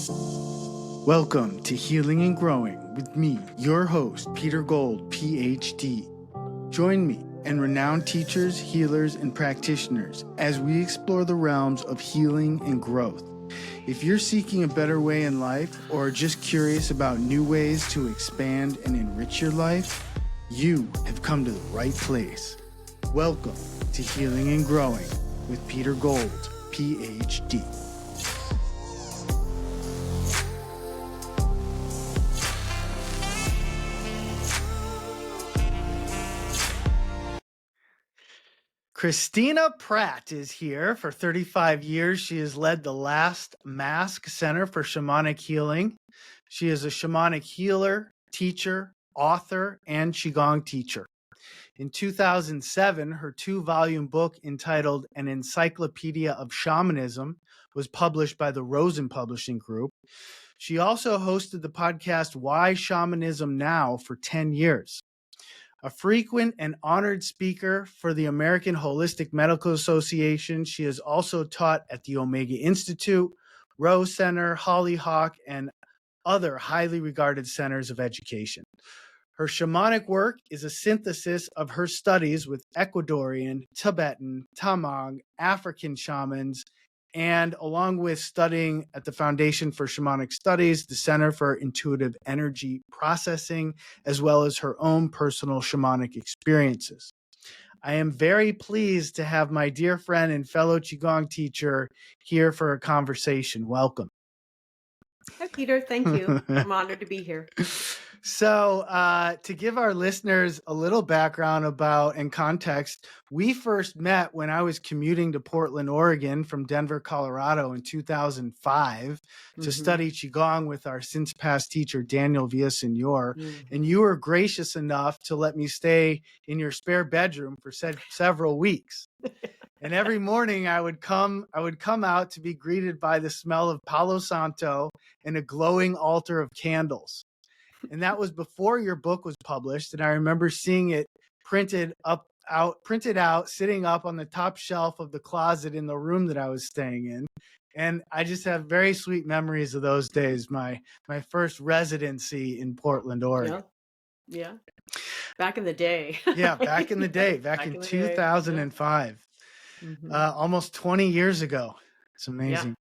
Welcome to Healing and Growing with me, your host, Peter Gold, PhD. Join me and renowned teachers, healers, and practitioners as we explore the realms of healing and growth. If you're seeking a better way in life or just curious about new ways to expand and enrich your life, you have come to the right place. Welcome to Healing and Growing with Peter Gold, PhD. Christina Pratt is here. For 35 years, she has led the Last Mask Center for Shamanic Healing. She is a shamanic healer, teacher, author, and Qigong teacher. In 2007, her 2-volume book entitled An Encyclopedia of Shamanism was published by the Rosen Publishing Group. She also hosted the podcast Why Shamanism Now for 10 years. A frequent and honored speaker for the American Holistic Medical Association, she has also taught at the Omega Institute, Rose Center, Hollyhock, and other highly regarded centers of education. Her shamanic work is a synthesis of her studies with Ecuadorian, Tibetan, Tamang, African shamans, and along with studying at the Foundation for Shamanic Studies, the Center for Intuitive Energy Processing, as well as her own personal shamanic experiences. I am very pleased to have my dear friend and fellow Qigong teacher here for a conversation. Welcome. Hi, Peter. Thank you. I'm honored to be here. So to give our listeners a little background about and context, we first met when I was commuting to Portland, Oregon from Denver, Colorado in 2005 to study Qigong with our since past teacher, Daniel Villasenor. And you were gracious enough to let me stay in your spare bedroom for several weeks. And every morning I would come out to be greeted by the smell of Palo Santo and a glowing altar of candles. And that was before your book was published. And I remember seeing it printed out, sitting up on the top shelf of the closet in the room that I was staying in. And I just have very sweet memories of those days, my first residency in Portland, Oregon. Yeah. Back in the day. Back in the day, back in 2005. Almost 20 years ago. It's amazing.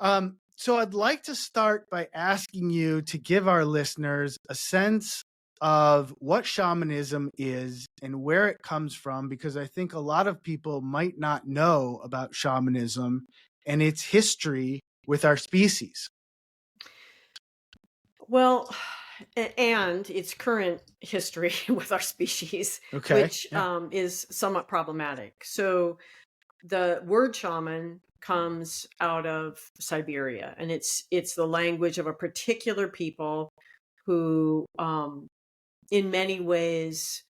Yeah. So I'd like to start by asking you to give our listeners a sense of what shamanism is and where it comes from, because I think a lot of people might not know about shamanism and its history with our species. Well, and its current history with our species, which is somewhat problematic. So the word shaman comes out of Siberia, and it's the language of a particular people who in many ways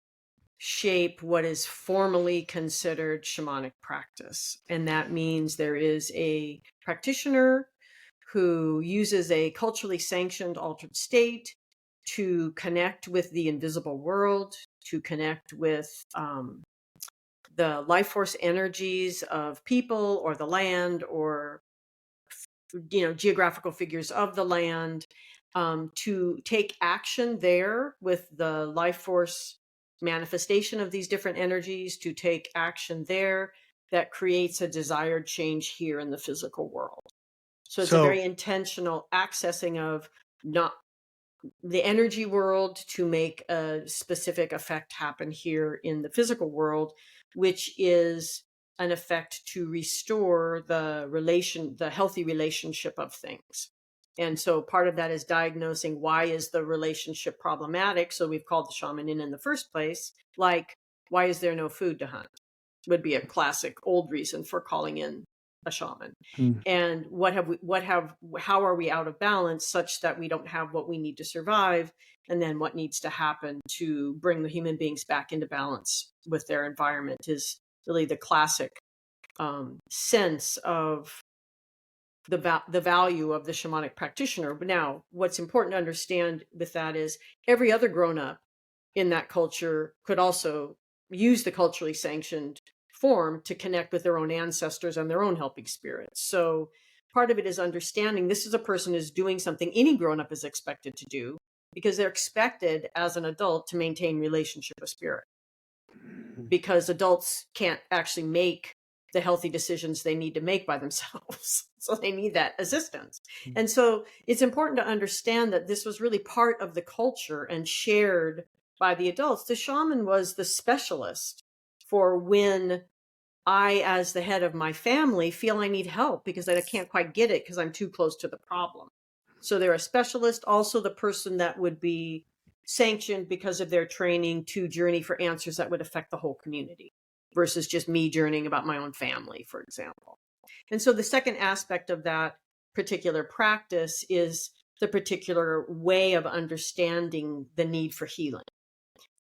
shape what is formally considered shamanic practice. And that means there is a practitioner who uses a culturally sanctioned altered state to connect with the invisible world, to connect with the life force energies of people or the land or, geographical figures of the land, to take action there with the life force manifestation of these different energies, to take action there that creates a desired change here in the physical world. So it's a very intentional accessing of not the energy world to make a specific effect happen here in the physical world, which is an effect to restore the healthy relationship of things. And so part of that is diagnosing why is the relationship problematic. So we've called the shaman in the first place, like, why is there no food to hunt? Would be a classic old reason for calling in a shaman. And how are we out of balance such that we don't have what we need to survive? And then what needs to happen to bring the human beings back into balance with their environment is really the classic sense of the value of the shamanic practitioner. But now what's important to understand with that is every other grown-up in that culture could also use the culturally sanctioned form to connect with their own ancestors and their own helping spirits. So part of it is understanding this is a person who's doing something any grown-up is expected to do, because they're expected as an adult to maintain relationship with spirit, because adults can't actually make the healthy decisions they need to make by themselves. So they need that assistance. And so it's important to understand that this was really part of the culture and shared by the adults. The shaman was the specialist for when I, as the head of my family, feel I need help because I can't quite get it because I'm too close to the problem. So they're a specialist, also the person that would be sanctioned because of their training to journey for answers that would affect the whole community versus just me journeying about my own family, for example. And so the second aspect of that particular practice is the particular way of understanding the need for healing.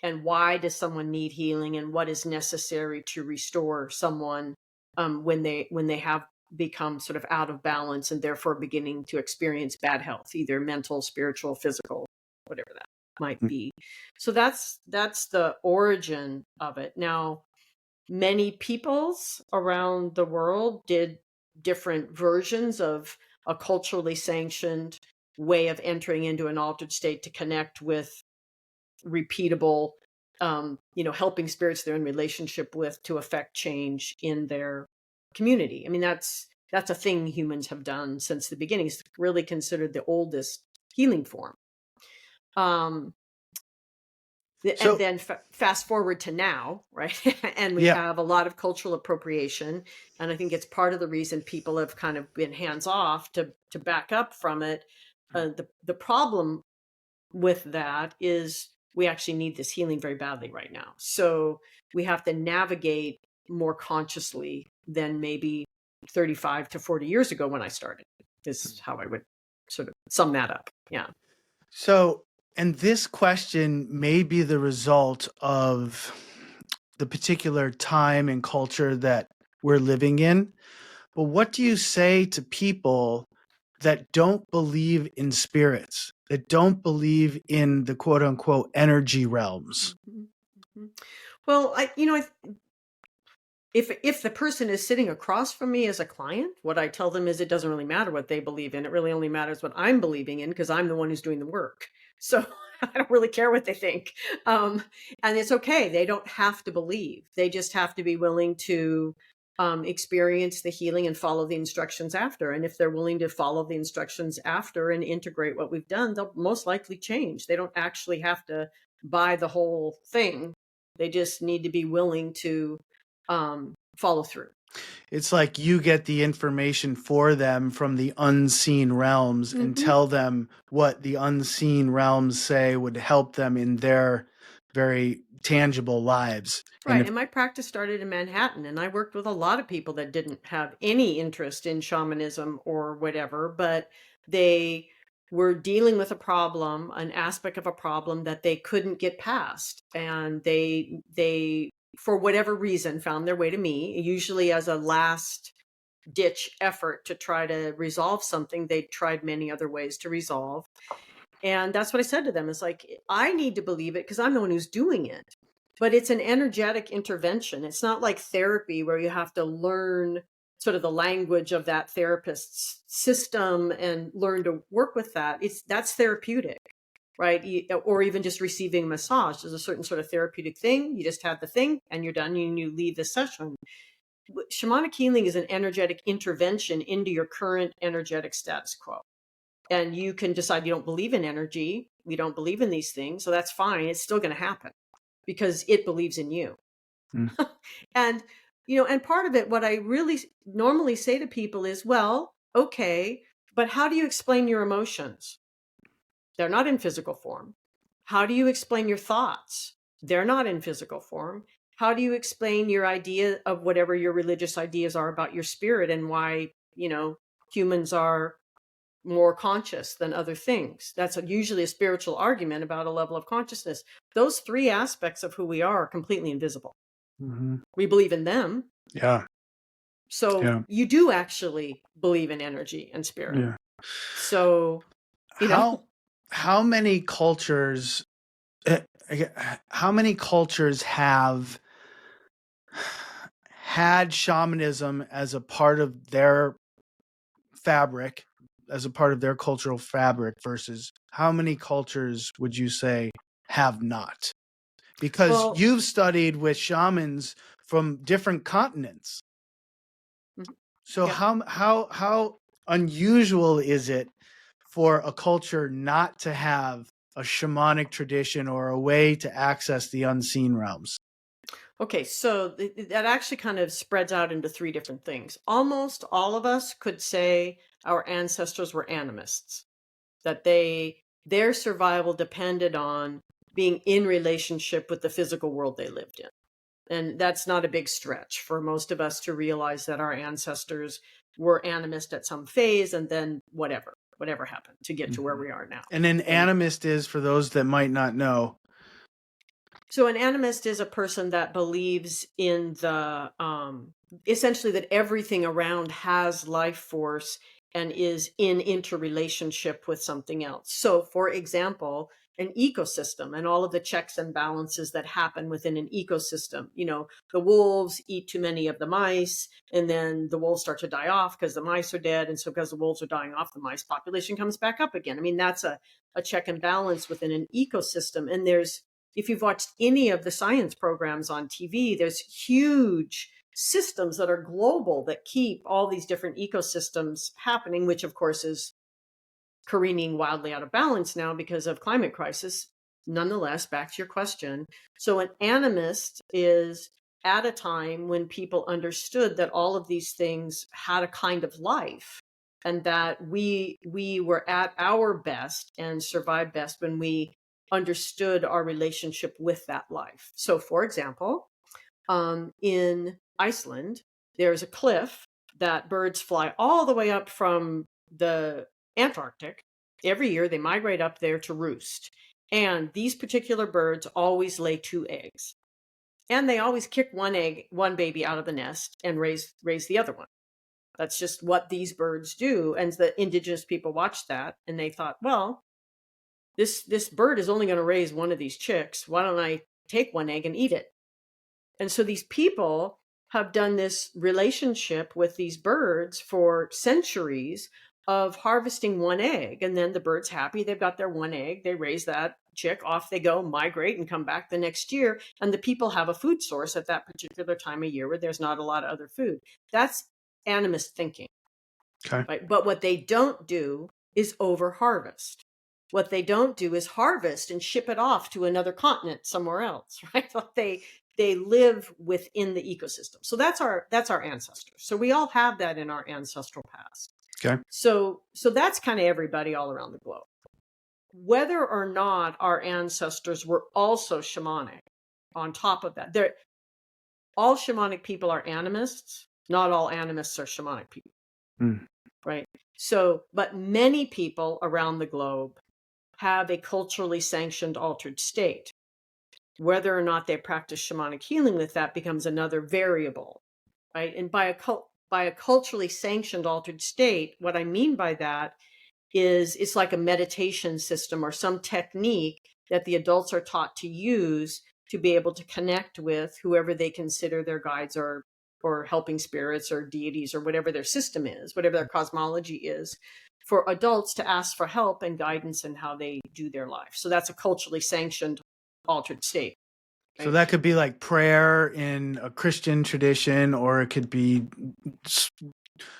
And why does someone need healing, and what is necessary to restore someone when they have become sort of out of balance and therefore beginning to experience bad health, either mental, spiritual, physical, whatever that might be. So that's the origin of it. Now, many peoples around the world did different versions of a culturally sanctioned way of entering into an altered state to connect with repeatable, helping spirits they're in relationship with to affect change in their community. I mean, that's a thing humans have done since the beginning. It's really considered the oldest healing form. And then fast forward to now, right? And we have a lot of cultural appropriation. And I think it's part of the reason people have kind of been hands off to back up from it. The problem with that is we actually need this healing very badly right now. So we have to navigate more consciously than maybe 35 to 40 years ago when I started. This is how I would sort of sum that up. Yeah. So, and this question may be the result of the particular time and culture that we're living in. But what do you say to people that don't believe in spirits, that don't believe in the quote unquote energy realms? Mm-hmm. Well, if the person is sitting across from me as a client, what I tell them is it doesn't really matter what they believe in. It really only matters what I'm believing in, because I'm the one who's doing the work. So I don't really care what they think. And it's okay. They don't have to believe. They just have to be willing to experience the healing and follow the instructions after. And if they're willing to follow the instructions after and integrate what we've done, they'll most likely change. They don't actually have to buy the whole thing. They just need to be willing to follow through. It's like you get the information for them from the unseen realms and tell them what the unseen realms say would help them in their very tangible lives. Right. And my practice started in Manhattan, and I worked with a lot of people that didn't have any interest in shamanism or whatever, but they were dealing with a problem, an aspect of a problem that they couldn't get past. And they for whatever reason, found their way to me, usually as a last ditch effort to try to resolve something they tried many other ways to resolve. And that's what I said to them. It's like, I need to believe it because I'm the one who's doing it. But it's an energetic intervention. It's not like therapy where you have to learn sort of the language of that therapist's system and learn to work with that. That's therapeutic. Right? Or even just receiving a massage. There's a certain sort of therapeutic thing. You just have the thing and you're done and you leave the session. Shamanic healing is an energetic intervention into your current energetic status quo. And you can decide you don't believe in energy. We don't believe in these things. So that's fine. It's still going to happen because it believes in you. And, and part of it, what I really normally say to people is, well, okay, but how do you explain your emotions? They're not in physical form. How do you explain your thoughts? They're not in physical form. How do you explain your idea of whatever your religious ideas are about your spirit and why, humans are more conscious than other things? That's usually a spiritual argument about a level of consciousness. Those three aspects of who we are completely invisible. We believe in them. Yeah. So you do actually believe in energy and spirit. Yeah. So, how many cultures have had shamanism as a part of their fabric as a part of their cultural fabric versus how many cultures would you say have not? Because Well, you've studied with shamans from different continents. mhm, So yeah. how unusual is it for a culture not to have a shamanic tradition or a way to access the unseen realms? Okay, so that actually kind of spreads out into three different things. Almost all of us could say our ancestors were animists, that their survival depended on being in relationship with the physical world they lived in. And that's not a big stretch for most of us to realize that our ancestors were animist at some phase, and then whatever happened to get to where we are now. And an And animist is, for those that might not know. so an animist is a person that believes in the essentially that everything around has life force and is in interrelationship with something else. So, for example, an ecosystem and all of the checks and balances that happen within an ecosystem. You know, the wolves eat too many of the mice, and then the wolves start to die off because the mice are dead. And so, because the wolves are dying off, the mice population comes back up again. I mean, that's a check and balance within an ecosystem. And if you've watched any of the science programs on TV, there's huge systems that are global that keep all these different ecosystems happening, which of course is careening wildly out of balance now because of climate crisis. Nonetheless, back to your question. So an animist is at a time when people understood that all of these things had a kind of life, and that we were at our best and survived best when we understood our relationship with that life. So, for example, in Iceland, there's a cliff that birds fly all the way up from the Antarctic. Every year, they migrate up there to roost. And these particular birds always lay 2 eggs. And they always kick one baby out of the nest and raise the other one. That's just what these birds do. And the indigenous people watched that and they thought, well, this bird is only going to raise one of these chicks. Why don't I take one egg and eat it? And so these people have done this relationship with these birds for centuries of harvesting one egg. And then the bird's happy. They've got their one egg. They raise that chick. Off they go, migrate, and come back the next year. And the people have a food source at that particular time of year where there's not a lot of other food. That's animist thinking. Okay. Right? But what they don't do is over harvest. What they don't do is harvest and ship it off to another continent somewhere else, right? They live within the ecosystem. So that's our ancestors. So we all have that in our ancestral past. Okay. So that's kind of everybody all around the globe. Whether or not our ancestors were also shamanic, on top of that, all shamanic people are animists. Not all animists are shamanic people, right? So, but many people around the globe have a culturally sanctioned altered state. Whether or not they practice shamanic healing with that becomes another variable, right? And by a culturally sanctioned altered state, what I mean by that is it's like a meditation system or some technique that the adults are taught to use to be able to connect with whoever they consider their guides or helping spirits or deities or whatever their system is, whatever their cosmology is, for adults to ask for help and guidance in how they do their life. So that's a culturally sanctioned altered state. So that could be like prayer in a Christian tradition, or it could be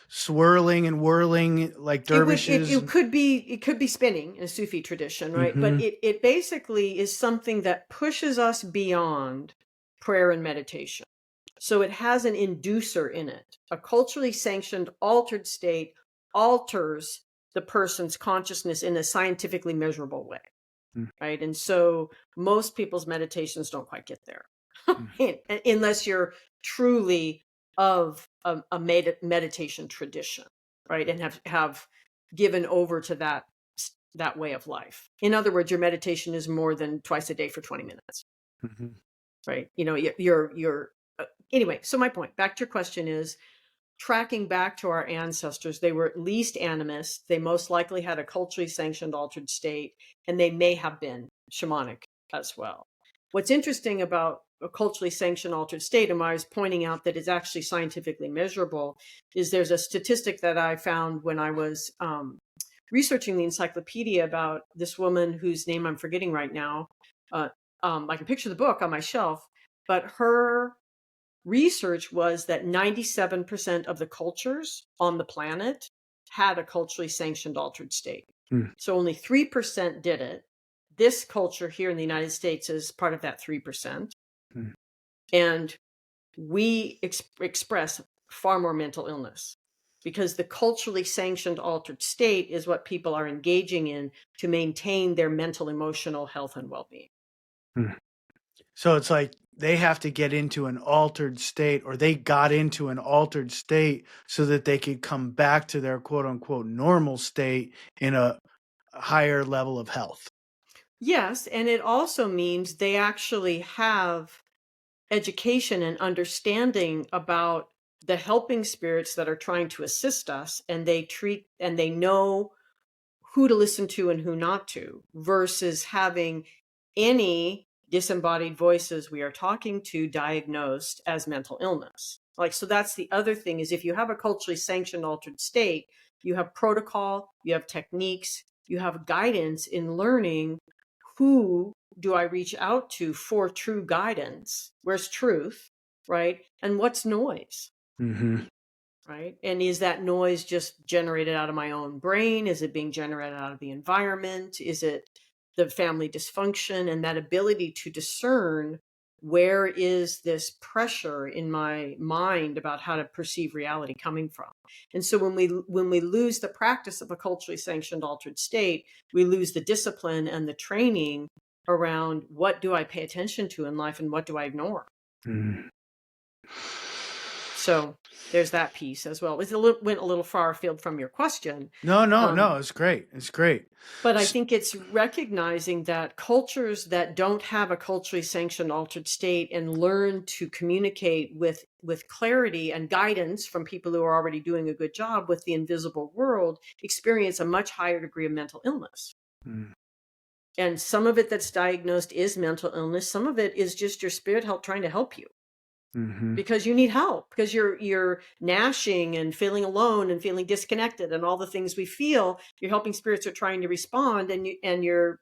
swirling and whirling like dervishes. It could be spinning in a Sufi tradition, right? But it basically is something that pushes us beyond prayer and meditation. So it has an inducer in it. A culturally sanctioned altered state alters the person's consciousness in a scientifically measurable way, right? And so most people's meditations don't quite get there unless you're truly of a meditation tradition, right? And have given over to that way of life. In other words, your meditation is more than twice a day for 20 minutes, right? You know, you're anyway. So my point, back to your question, is tracking back to our ancestors. They were at least animist. They most likely had a culturally sanctioned altered state, and they may have been shamanic as well. What's interesting about a culturally sanctioned altered state, and why I was pointing out that it's actually scientifically measurable, is there's a statistic that I found when I was researching the encyclopedia about this woman whose name I'm forgetting right now. I can picture the book on my shelf, but her research was that 97% of the cultures on the planet had a culturally sanctioned altered state. So only 3% did it. This culture here in the United States is part of that 3%. And we express far more mental illness because the culturally sanctioned altered state is what people are engaging in to maintain their mental, emotional health and well-being. So it's like they have to get into an altered state, or they got into an altered state so that they could come back to their quote unquote normal state in a higher level of health. Yes, and it also means they actually have education and understanding about the helping spirits that are trying to assist us, and they know who to listen to and who not to, versus having any disembodied voices we are talking to diagnosed as mental illness. So that's the other thing, is if you have a culturally sanctioned altered state, you have protocol, you have techniques, you have guidance in learning who do I reach out to for true guidance? Where's truth, right? And what's noise? Right? And is that noise just generated out of my own brain? Is it being generated out of the environment? Is it the family dysfunction? And that ability to discern, where is this pressure in my mind about how to perceive reality coming from? And so when we lose the practice of a culturally sanctioned altered state, we lose the discipline and the training around what do I pay attention to in life and what do I ignore. So there's that piece as well. Went a little far afield from your question. No, it's great. It's great. But I think it's recognizing that cultures that don't have a culturally sanctioned altered state and learn to communicate with clarity and guidance from people who are already doing a good job with the invisible world experience a much higher degree of mental illness. And some of it that's diagnosed is mental illness. Some of it is just your spirit trying to help you. Because you need help, because you're gnashing and feeling alone and feeling disconnected and all the things we feel. Your helping spirits are trying to respond, and you're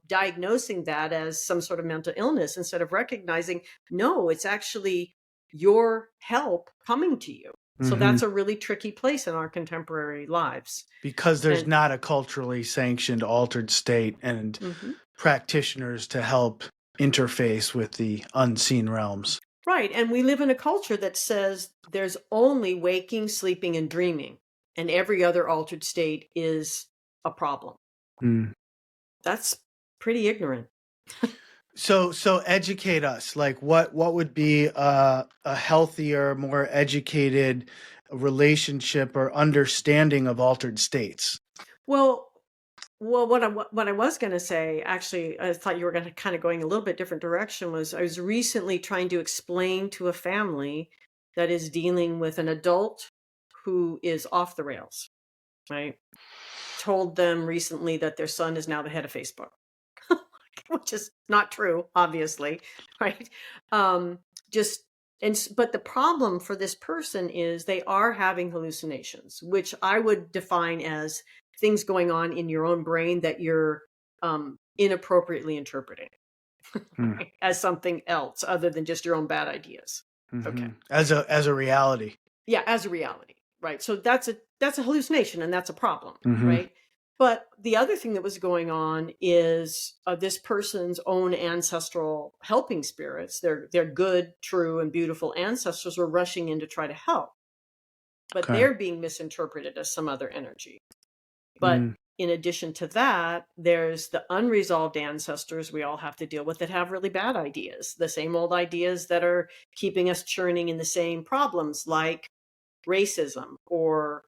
diagnosing that as some sort of mental illness instead of recognizing, no, it's actually your help coming to you. So that's a really tricky place in our contemporary lives, because there's not a culturally sanctioned altered state and practitioners to help interface with the unseen realms. Right. And we live in a culture that says there's only waking, sleeping, and dreaming, and every other altered state is a problem. That's pretty ignorant. So educate us. Like what would be a healthier, more educated relationship or understanding of altered states? Well, what I was going to say, actually, I thought you were going to kind of going a little bit different direction, was I was recently trying to explain to a family that is dealing with an adult who is off the rails, right? Told them recently that their son is now the head of Facebook, which is not true, obviously, right? But the problem for this person is they are having hallucinations, which I would define as things going on in your own brain that you're inappropriately interpreting as something else other than just your own bad ideas. Okay. As a reality. Yeah, as a reality, right? So that's a hallucination, and that's a problem, right? But the other thing that was going on is this person's own ancestral helping spirits, their good, true, and beautiful ancestors were rushing in to try to help, but they're being misinterpreted as some other energy. But in addition to that, there's the unresolved ancestors we all have to deal with that have really bad ideas, the same old ideas that are keeping us churning in the same problems, like racism or,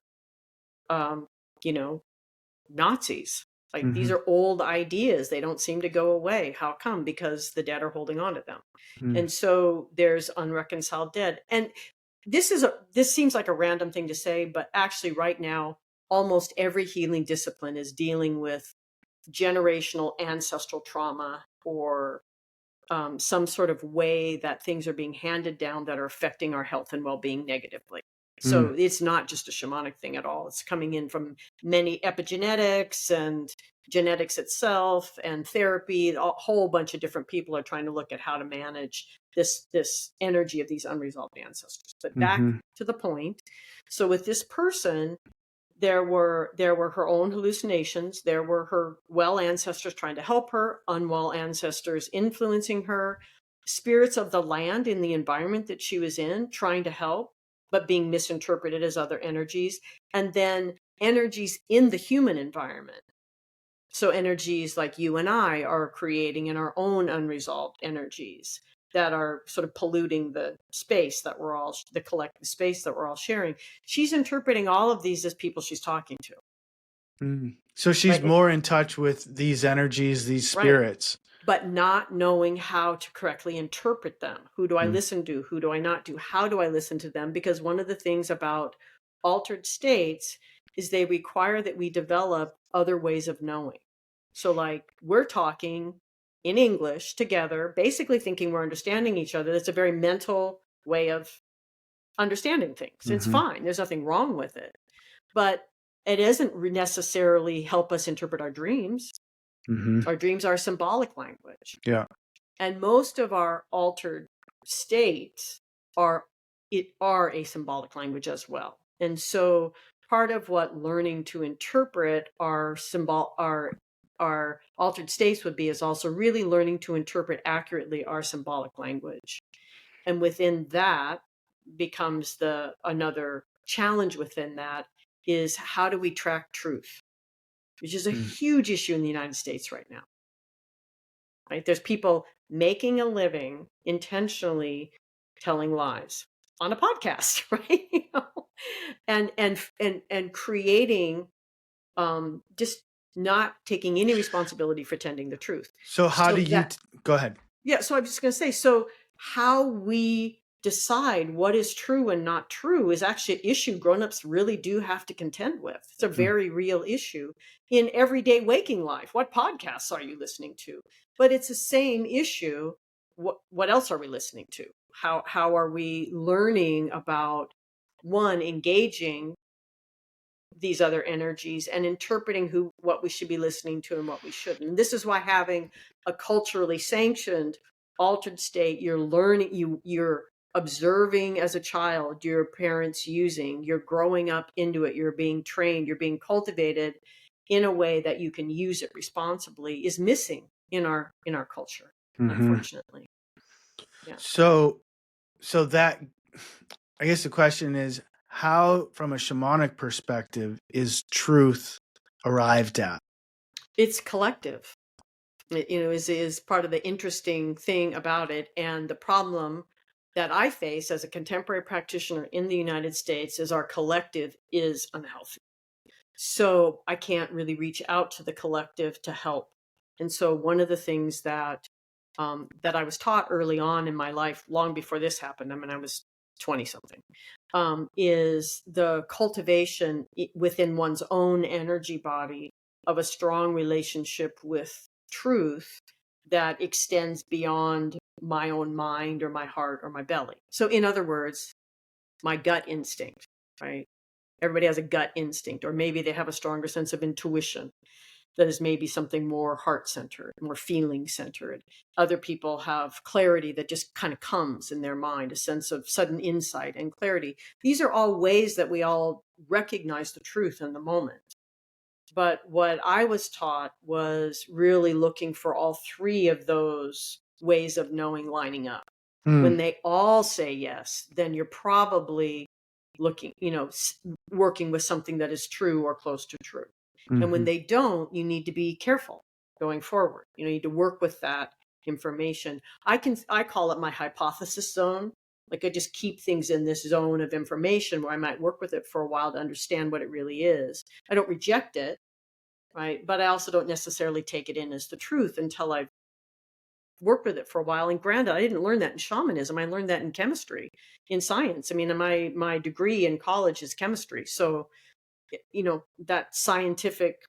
Nazis. Like these are old ideas. They don't seem to go away. How come? Because the dead are holding on to them. And so there's unreconciled dead. And this seems like a random thing to say, but actually right now, almost every healing discipline is dealing with generational ancestral trauma or some sort of way that things are being handed down that are affecting our health and well-being negatively. So Mm. it's not just a shamanic thing at all. It's coming in from many epigenetics and genetics itself and therapy. A whole bunch of different people are trying to look at how to manage this energy of these unresolved ancestors. But back Mm-hmm. to the point. So with this person, there were her own hallucinations. There were her well ancestors trying to help her, unwell ancestors influencing her, spirits of the land in the environment that she was in trying to help, but being misinterpreted as other energies, and then energies in the human environment. So energies like you and I are creating in our own unresolved energies that are sort of polluting the space that we're all, the collective space that we're all sharing. She's interpreting all of these as people she's talking to. Mm. So she's Right. more in touch with these energies, these Right. spirits. But not knowing how to correctly interpret them. Who do I Mm. listen to? Who do I not do? How do I listen to them? Because one of the things about altered states is they require that we develop other ways of knowing. So, like, we're talking in English together, basically thinking we're understanding each other. That's a very mental way of understanding things. It's Mm-hmm. fine. There's nothing wrong with it. But it doesn't necessarily help us interpret our dreams. Mm-hmm. Our dreams are symbolic language. Yeah. And most of our altered states are a symbolic language as well. And so part of what learning to interpret our altered states would be is also really learning to interpret accurately our symbolic language. And within that becomes another challenge within that is how do we track truth, which is a huge issue in the United States right now. Right? There's people making a living intentionally telling lies on a podcast, right? And creating just not taking any responsibility for tending the truth. So how So do you go ahead? Yeah, so I'm just going to say, so how we decide what is true and not true is actually an issue grown-ups really do have to contend with. It's a very real issue in everyday waking life. What podcasts are you listening to? But it's the same issue. What else are we listening to? How are we learning about, one, engaging these other energies and interpreting what we should be listening to and what we shouldn't. And this is why having a culturally sanctioned altered state, you're learning, you're observing as a child your parents using, you're growing up into it, you're being trained, you're being cultivated in a way that you can use it responsibly, is missing in our culture, unfortunately. Yeah. So that, I guess the question is, how, from a shamanic perspective, is truth arrived at? It's collective. Is part of the interesting thing about it. And the problem that I face as a contemporary practitioner in the United States is our collective is unhealthy. So I can't really reach out to the collective to help. And so one of the things that I was taught early on in my life, long before this happened, I mean, I was 20 something, is the cultivation within one's own energy body of a strong relationship with truth that extends beyond my own mind or my heart or my belly. So in other words, my gut instinct, right? Everybody has a gut instinct, or maybe they have a stronger sense of intuition that is maybe something more heart-centered, more feeling-centered. Other people have clarity that just kind of comes in their mind, a sense of sudden insight and clarity. These are all ways that we all recognize the truth in the moment. But what I was taught was really looking for all three of those ways of knowing lining up. When they all say yes, then you're probably looking, working with something that is true or close to true. And when they don't, you need to be careful going forward. You need to work with that information. I call it my hypothesis zone. Like I just keep things in this zone of information where I might work with it for a while to understand what it really is. I don't reject it, right? But I also don't necessarily take it in as the truth until I've worked with it for a while. And granted, I didn't learn that in shamanism. I learned that in chemistry, in science. I mean, my degree in college is chemistry. So, that scientific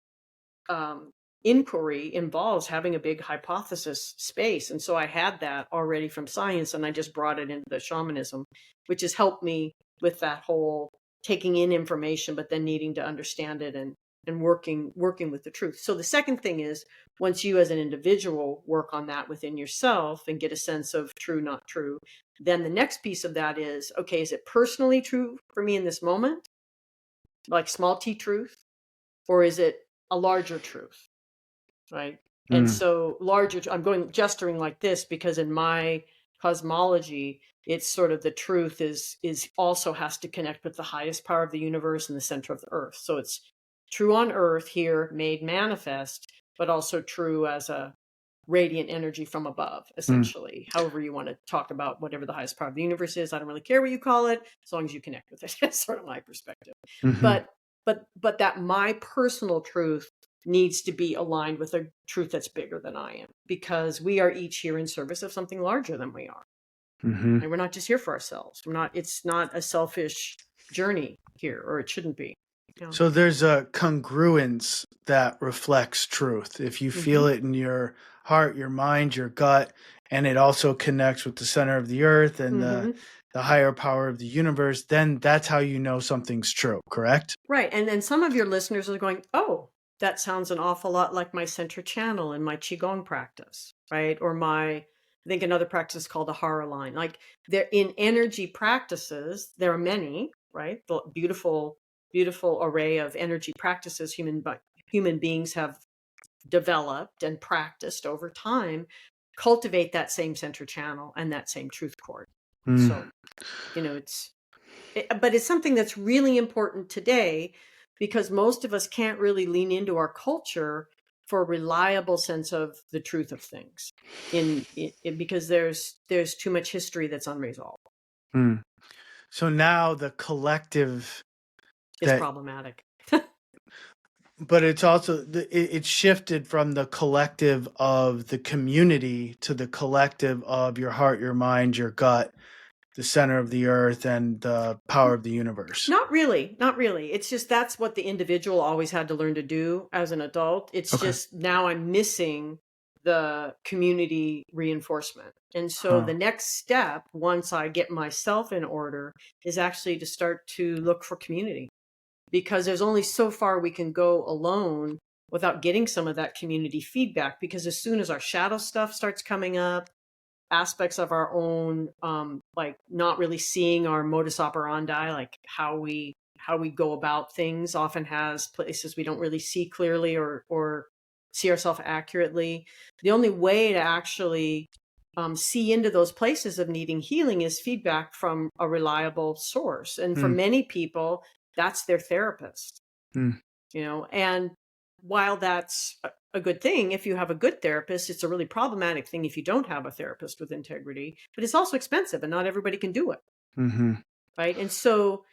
inquiry involves having a big hypothesis space. And so I had that already from science, and I just brought it into the shamanism, which has helped me with that whole taking in information, but then needing to understand it and working with the truth. So the second thing is, once you as an individual work on that within yourself and get a sense of true, not true, then the next piece of that is, okay, is it personally true for me in this moment? Like small t truth? Or is it a larger truth? Right. And so I'm going gesturing like this because in my cosmology, it's sort of the truth is also has to connect with the highest power of the universe and the center of the earth. So it's true on earth here, made manifest, but also true as a radiant energy from above, essentially. However you want to talk about whatever the highest power of the universe is. I don't really care what you call it, as long as you connect with it. That's sort of my perspective. But that my personal truth needs to be aligned with a truth that's bigger than I am, because we are each here in service of something larger than we are. And we're not just here for ourselves. It's not a selfish journey here, or it shouldn't be. You know? So there's a congruence that reflects truth. If you feel it in your heart, your mind, your gut, and it also connects with the center of the earth and the higher power of the universe, then that's how you know something's true, correct? Right. And then some of your listeners are going, oh, that sounds an awful lot like my center channel in my Qigong practice, right? Or I think another practice called the Hara line. Like there in energy practices, there are many, right? The beautiful array of energy practices human beings have developed and practiced over time, cultivate that same center channel and that same truth cord. So, but it's something that's really important today, because most of us can't really lean into our culture for a reliable sense of the truth of things because there's too much history that's unresolved. So now the collective is problematic. But it's also it's shifted from the collective of the community to the collective of your heart, your mind, your gut, the center of the earth, and the power of the universe. Not really. It's just that's what the individual always had to learn to do as an adult. It's just now I'm missing the community reinforcement. And so the next step, once I get myself in order, is actually to start to look for community, because there's only so far we can go alone without getting some of that community feedback. Because as soon as our shadow stuff starts coming up, aspects of our own, like not really seeing our modus operandi, like how we go about things, often has places we don't really see clearly or see ourselves accurately. The only way to actually see into those places of needing healing is feedback from a reliable source. And for many people, that's their therapist. And while that's a good thing, if you have a good therapist, it's a really problematic thing if you don't have a therapist with integrity, but it's also expensive and not everybody can do it. Right. And so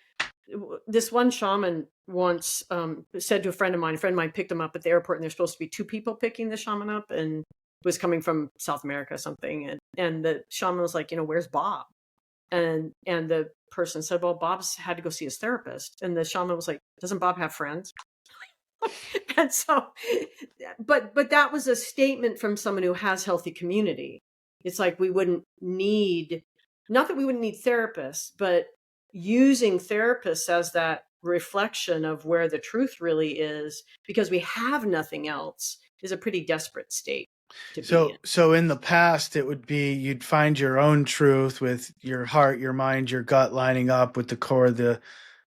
this one shaman once said to a friend of mine picked him up at the airport, and there's supposed to be two people picking the shaman up, and was coming from South America or something. And the shaman was like, where's Bob? And the person said, well, Bob's had to go see his therapist. And the shaman was like, doesn't Bob have friends? And so, but that was a statement from someone who has healthy community. It's like we wouldn't need, not that we wouldn't need therapists, but using therapists as that reflection of where the truth really is, because we have nothing else, is a pretty desperate state to be in. So in the past, it would be you'd find your own truth with your heart, your mind, your gut lining up with the core of the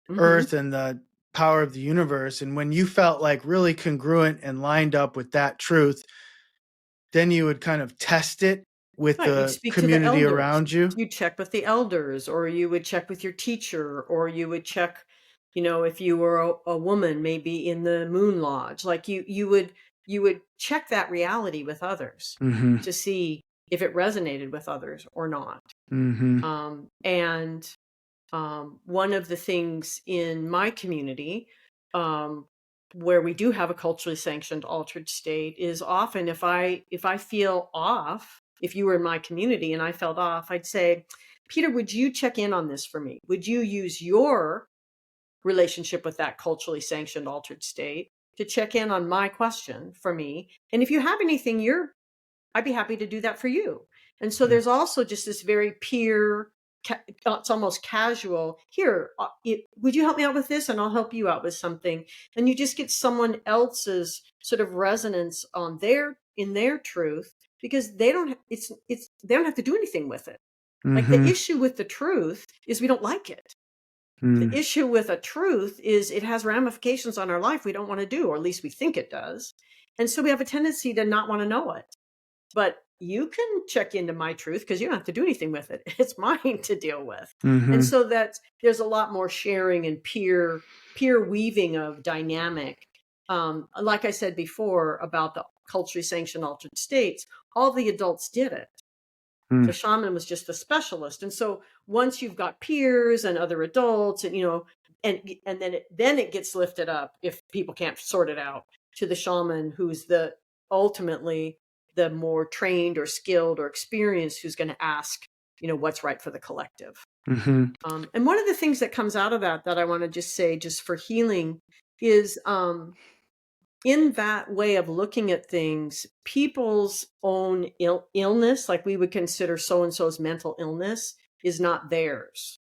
earth and the power of the universe. And when you felt like really congruent and lined up with that truth, then you would kind of test it with the community around you. You check with the elders, or you would check with your teacher, or you would check, if you were a woman, maybe in the Moon Lodge, like you would check that reality with others to see if it resonated with others or not. One of the things in my community, where we do have a culturally sanctioned altered state, is often if I feel off, if you were in my community and I felt off, I'd say, Peter, would you check in on this for me? Would you use your relationship with that culturally sanctioned altered state to check in on my question for me. And if you have anything, I'd be happy to do that for you. And so there's also just this very peer, it's almost casual. Here, would you help me out with this? And I'll help you out with something. And you just get someone else's sort of resonance on in their truth, because they don't have to do anything with it. Like the issue with the truth is we don't like it. The issue with a truth is it has ramifications on our life we don't want to do, or at least we think it does. And so we have a tendency to not want to know it. But you can check into my truth because you don't have to do anything with it. It's mine to deal with. And so there's a lot more sharing and peer weaving of dynamic. Like I said before about the culturally sanctioned altered states, all the adults did it. The shaman was just the specialist. And so once you've got peers and other adults, and and then it gets lifted up, if people can't sort it out, to the shaman, who's ultimately the more trained or skilled or experienced, who's going to ask, what's right for the collective. And one of the things that comes out of that I want to just say, just for healing, is in that way of looking at things, people's own illness, like we would consider so-and-so's mental illness, is not theirs.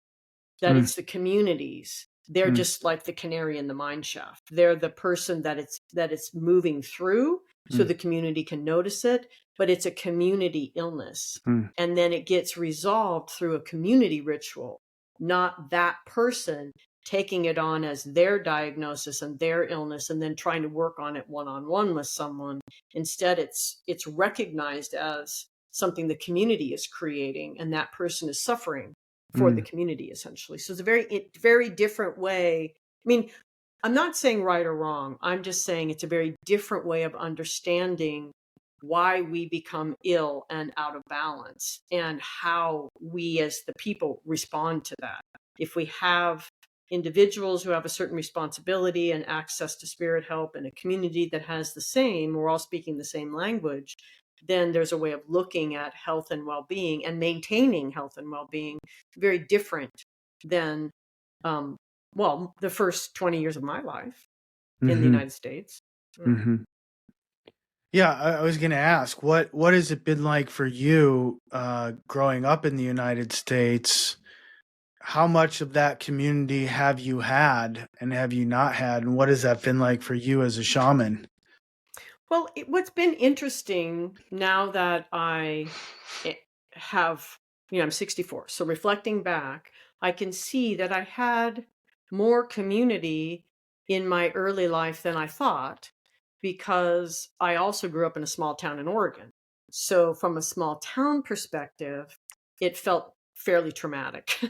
That it's the community's. They're just like the canary in the mine shaft. They're the person that it's moving through, so the community can notice it, but it's a community illness. And then it gets resolved through a community ritual, not that person taking it on as their diagnosis and their illness and then trying to work on it one-on-one with someone. Instead, it's recognized as something the community is creating, and that person is suffering for the community, essentially. So it's a very, very different way. I mean, I'm not saying right or wrong. I'm just saying it's a very different way of understanding why we become ill and out of balance, and how we as the people respond to that. If we have individuals who have a certain responsibility and access to spirit help, and a community that has the same, we're all speaking the same language, then there's a way of looking at health and well-being and maintaining health and well-being very different than, the first 20 years of my life in the United States. Yeah, I was going to ask, what has it been like for you growing up in the United States? How much of that community have you had and have you not had? And what has that been like for you as a shaman? Well, what's been interesting now that I have, I'm 64. So reflecting back, I can see that I had more community in my early life than I thought, because I also grew up in a small town in Oregon. So from a small town perspective, it felt fairly traumatic.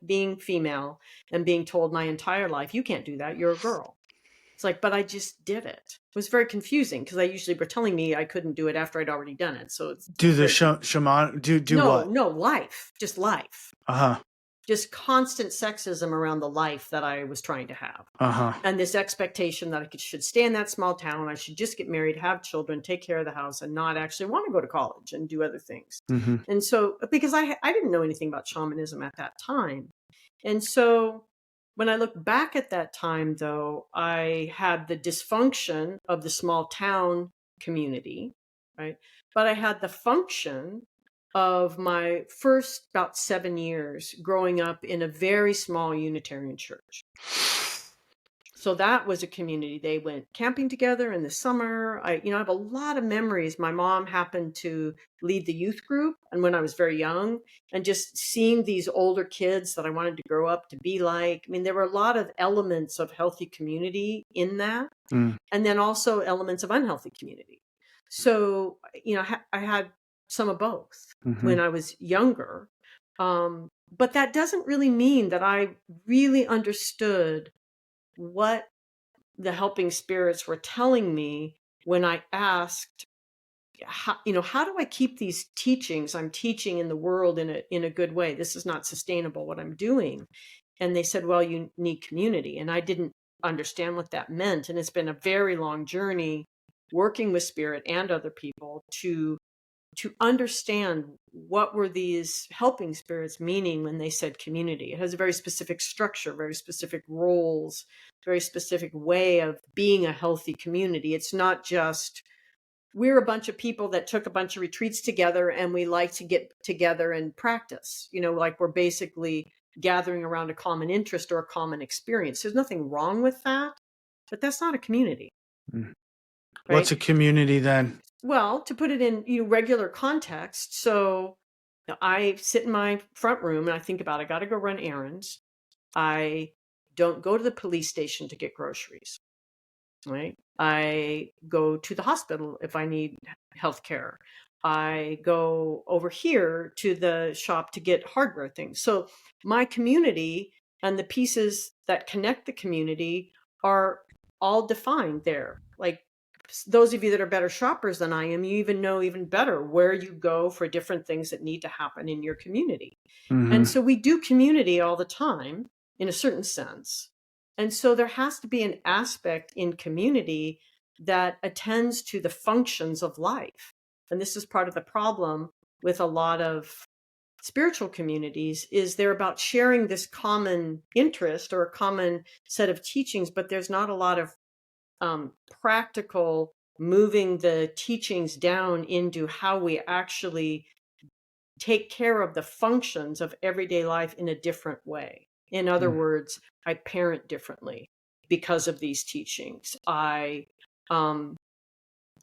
Being female and being told my entire life, you can't do that, you're a girl. It's like, but I just did it. It was very confusing, because they usually were telling me I couldn't do it after I'd already done it. So it's do the shaman do what? No, life, just life. Uh-huh. Just constant sexism around the life that I was trying to have. Uh-huh. And this expectation that I should stay in that small town, I should just get married, have children, take care of the house, and not actually want to go to college and do other things. And so, because I didn't know anything about shamanism at that time. And so when I look back at that time, though, I had the dysfunction of the small town community, right? But I had the function of my first about 7 years growing up in a very small Unitarian church. So that was a community. They went camping together in the summer. I have a lot of memories. My mom happened to lead the youth group, and when I was very young, and just seeing these older kids that I wanted to grow up to be like. I mean, there were a lot of elements of healthy community in that, and then also elements of unhealthy community. So, I had some of both when I was younger. But that doesn't really mean that I really understood what the helping spirits were telling me when I asked, how do I keep these teachings I'm teaching in the world in a good way? This is not sustainable, what I'm doing. And they said, well, you need community. And I didn't understand what that meant. And it's been a very long journey working with spirit and other people to to understand what were these helping spirits meaning when they said community. It has a very specific structure, very specific roles, very specific way of being a healthy community. It's not just we're a bunch of people that took a bunch of retreats together and we like to get together and practice, like we're basically gathering around a common interest or a common experience. There's nothing wrong with that, but that's not a community. Mm. Right? What's a community then? Well, to put it in regular context, so I sit in my front room and I think about I got to go run errands. I don't go to the police station to get groceries. Right? I go to the hospital if I need health care. I go over here to the shop to get hardware things. So my community and the pieces that connect the community are all defined there. Like those of you that are better shoppers than I am, you even know even better where you go for different things that need to happen in your community. Mm-hmm. And so we do community all the time in a certain sense. And so there has to be an aspect in community that attends to the functions of life. And this is part of the problem with a lot of spiritual communities is they're about sharing this common interest or a common set of teachings, but there's not a lot of practical moving the teachings down into how we actually take care of the functions of everyday life in a different way. In other words, I parent differently because of these teachings. I'm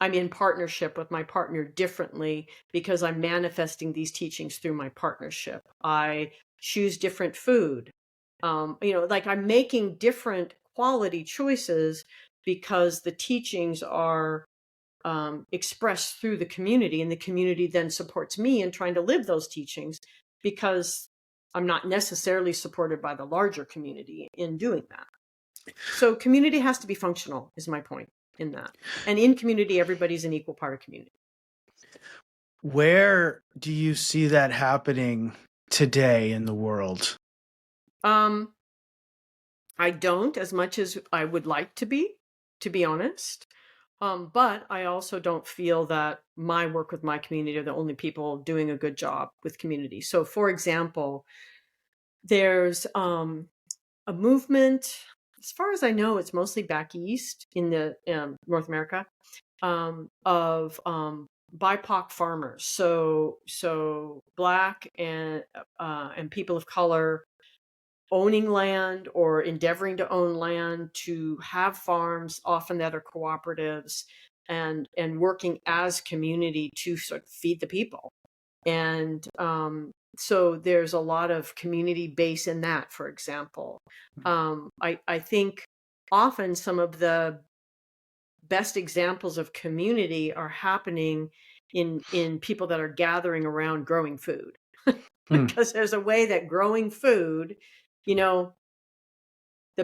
in partnership with my partner differently because I'm manifesting these teachings through my partnership. I choose different food. Like I'm making different quality choices because the teachings are expressed through the community, and the community then supports me in trying to live those teachings because I'm not necessarily supported by the larger community in doing that. So community has to be functional is my point in that. And in community, everybody's an equal part of community. Where do you see that happening today in the world? I don't as much as I would like to be honest. But I also don't feel that my work with my community are the only people doing a good job with community. So, for example, there's a movement, as far as I know, it's mostly back east in the North America, of BIPOC farmers. So Black and people of color owning land or endeavoring to own land, to have farms often that are cooperatives, and working as community to sort of feed the people. And so there's a lot of community base in that, for example. I think often some of the best examples of community are happening in people that are gathering around growing food. Because there's a way that growing food, the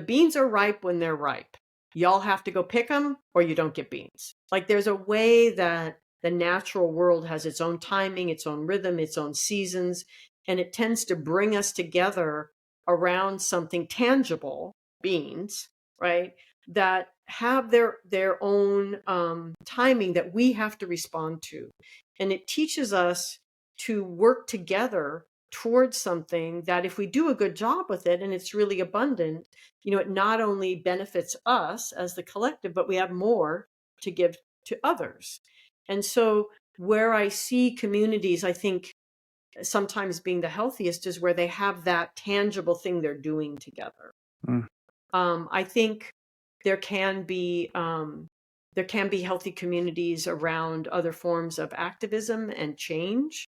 beans are ripe when they're ripe. Y'all have to go pick them or you don't get beans. Like there's a way that the natural world has its own timing, its own rhythm, its own seasons, and it tends to bring us together around something tangible, beans, right? That have their own timing that we have to respond to. And it teaches us to work together towards something that if we do a good job with it and it's really abundant, it not only benefits us as the collective, but we have more to give to others. And so where I see communities, I think sometimes being the healthiest is where they have that tangible thing they're doing together. I think there can be healthy communities around other forms of activism and change.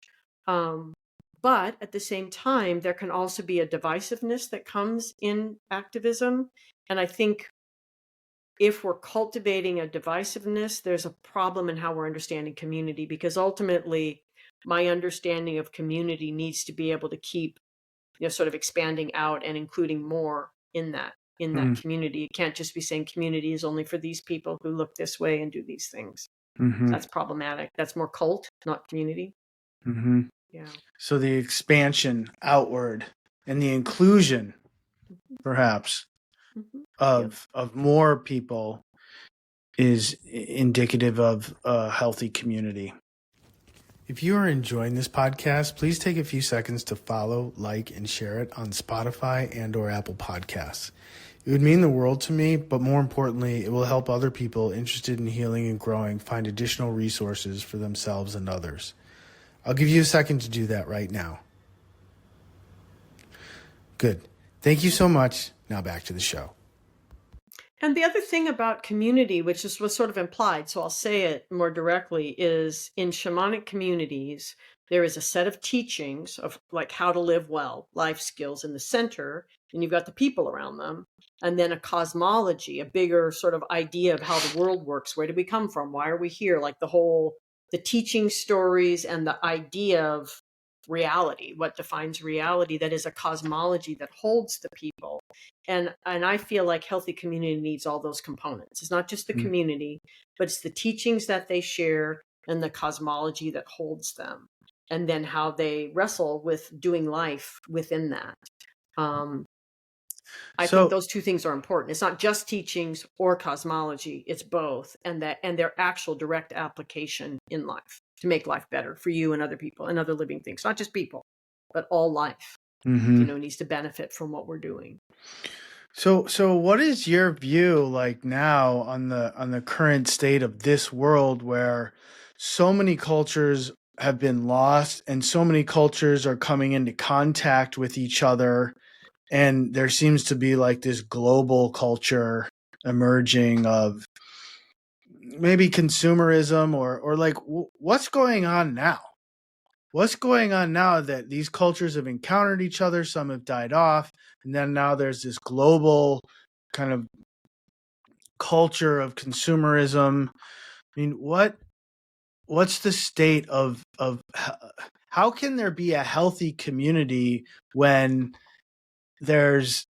But at the same time, there can also be a divisiveness that comes in activism. And I think if we're cultivating a divisiveness, there's a problem in how we're understanding community, because ultimately my understanding of community needs to be able to keep, sort of expanding out and including more in that community. It can't just be saying community is only for these people who look this way and do these things. That's problematic. That's more cult, not community. Yeah. So the expansion outward and the inclusion, perhaps, of more people is indicative of a healthy community. If you are enjoying this podcast, please take a few seconds to follow, like, and share it on Spotify and/or Apple Podcasts. It would mean the world to me, but more importantly, it will help other people interested in healing and growing find additional resources for themselves and others. I'll give you a second to do that right now. Good. Thank you so much. Now back to the show. And the other thing about community, which was sort of implied, so I'll say it more directly, is in shamanic communities, there is a set of teachings of like how to live well, life skills in the center, and you've got the people around them, and then a cosmology, a bigger sort of idea of how the world works. Where did we come from? Why are we here? Like the teaching stories and the idea of reality, what defines reality, that is a cosmology that holds the people. And I feel like healthy community needs all those components. It's not just the community, but it's the teachings that they share and the cosmology that holds them, and then how they wrestle with doing life within that. I think those two things are important. It's not just teachings or cosmology, it's both, and their actual direct application in life to make life better for you and other people and other living things, not just people, but all life, needs to benefit from what we're doing. So what is your view like now on the current state of this world where so many cultures have been lost and so many cultures are coming into contact with each other, and there seems to be like this global culture emerging of maybe consumerism or like what's going on now? What's going on now that these cultures have encountered each other, some have died off, and then now there's this global kind of culture of consumerism? I mean, what's the state of how can there be a healthy community when there's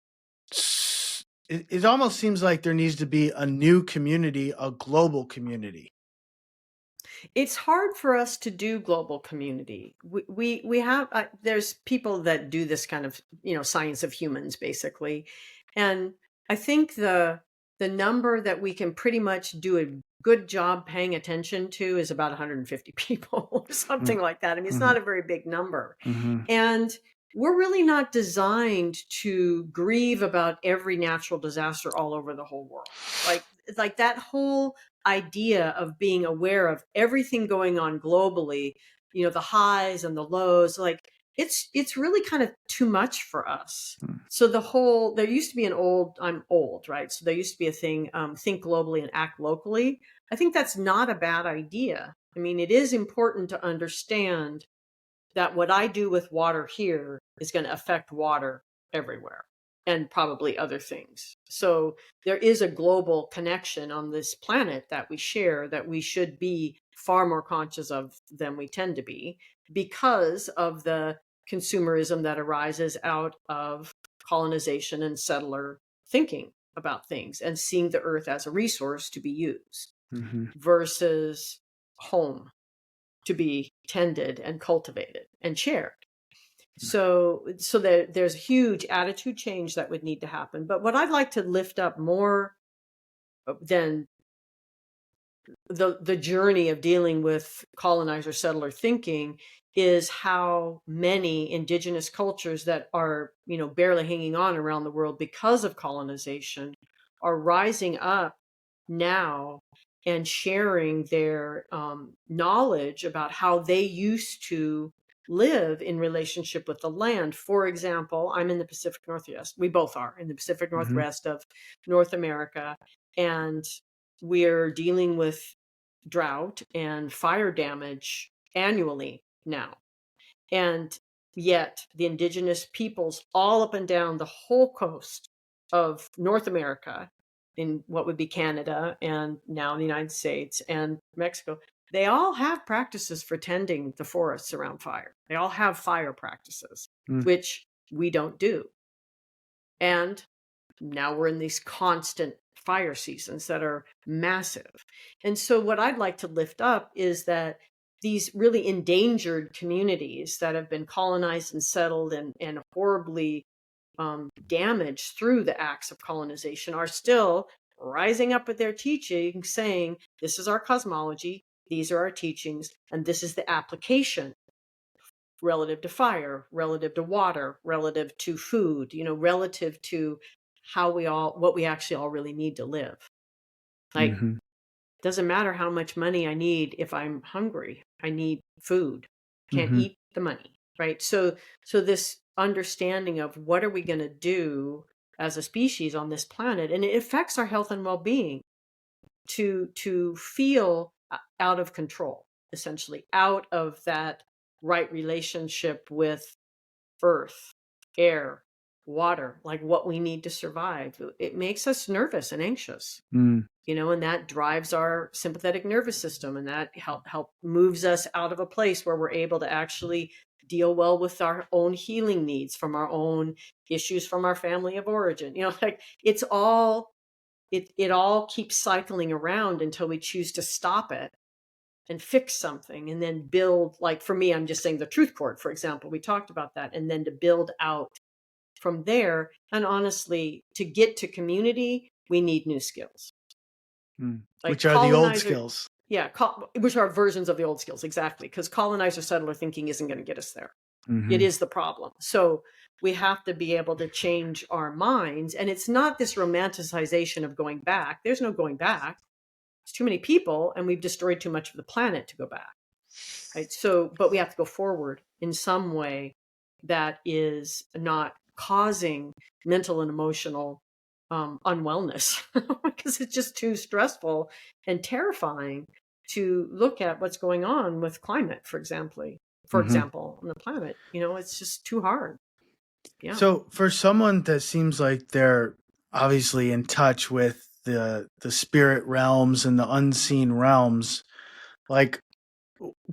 it almost seems like there needs to be a new community, a global community. It's hard for us to do global community. We have there's people that do this kind of science of humans basically, and I think the number that we can pretty much do a good job paying attention to is about 150 people or something like that. I mean, it's not a very big number, and we're really not designed to grieve about every natural disaster all over the whole world. Like that whole idea of being aware of everything going on globally, the highs and the lows, like it's really kind of too much for us. So there used to be I'm old, right? So there used to be a thing, think globally and act locally. I think that's not a bad idea. I mean, it is important to understand that what I do with water here is going to affect water everywhere and probably other things. So there is a global connection on this planet that we share that we should be far more conscious of than we tend to be, because of the consumerism that arises out of colonization and settler thinking about things and seeing the earth as a resource to be used versus home to be tended and cultivated and shared. So there's a huge attitude change that would need to happen. But what I'd like to lift up more than the journey of dealing with colonizer settler thinking is how many indigenous cultures that are barely hanging on around the world because of colonization are rising up now and sharing their knowledge about how they used to live in relationship with the land. For example, I'm in the Pacific Northwest. We both are in the Pacific Northwest of North America, and we're dealing with drought and fire damage annually now. And yet the indigenous peoples all up and down the whole coast of North America, in what would be Canada and now the United States and Mexico, they all have practices for tending the forests around fire. They all have fire practices, which we don't do. And now we're in these constant fire seasons that are massive. And so what I'd like to lift up is that these really endangered communities that have been colonized and settled and horribly damaged through the acts of colonization are still rising up with their teaching, saying, this is our cosmology, these are our teachings, and this is the application relative to fire, relative to water, relative to food, relative to what we actually all really need to live. Like, Mm-hmm. it doesn't matter how much money I need if I'm hungry. I need food. Can't Mm-hmm. eat the money, right? So this understanding of what are we going to do as a species on this planet, and it affects our health and well-being to feel out of control, essentially out of that right relationship with earth, air, water, like what we need to survive. It makes us nervous and anxious, Mm. and that drives our sympathetic nervous system, and that help moves us out of a place where we're able to actually deal well with our own healing needs from our own issues from our family of origin. Like it's all it all keeps cycling around until we choose to stop it and fix something and then build. Like for me, I'm just saying the truth court, for example, we talked about that, and then to build out from there. And honestly, to get to community, we need new skills. Mm. Like Which are the old skills. Yeah, which are versions of the old skills, exactly, because colonizer settler thinking isn't going to get us there. Mm-hmm. It is the problem. So we have to be able to change our minds, and it's not this romanticization of going back. There's no going back. There's too many people, and we've destroyed too much of the planet to go back. Right? So, but we have to go forward in some way that is not causing mental and emotional unwellness, because it's just too stressful and terrifying to look at what's going on with climate, for example, on the planet. It's just too hard. Yeah. So for someone that seems like they're obviously in touch with the spirit realms and the unseen realms, like,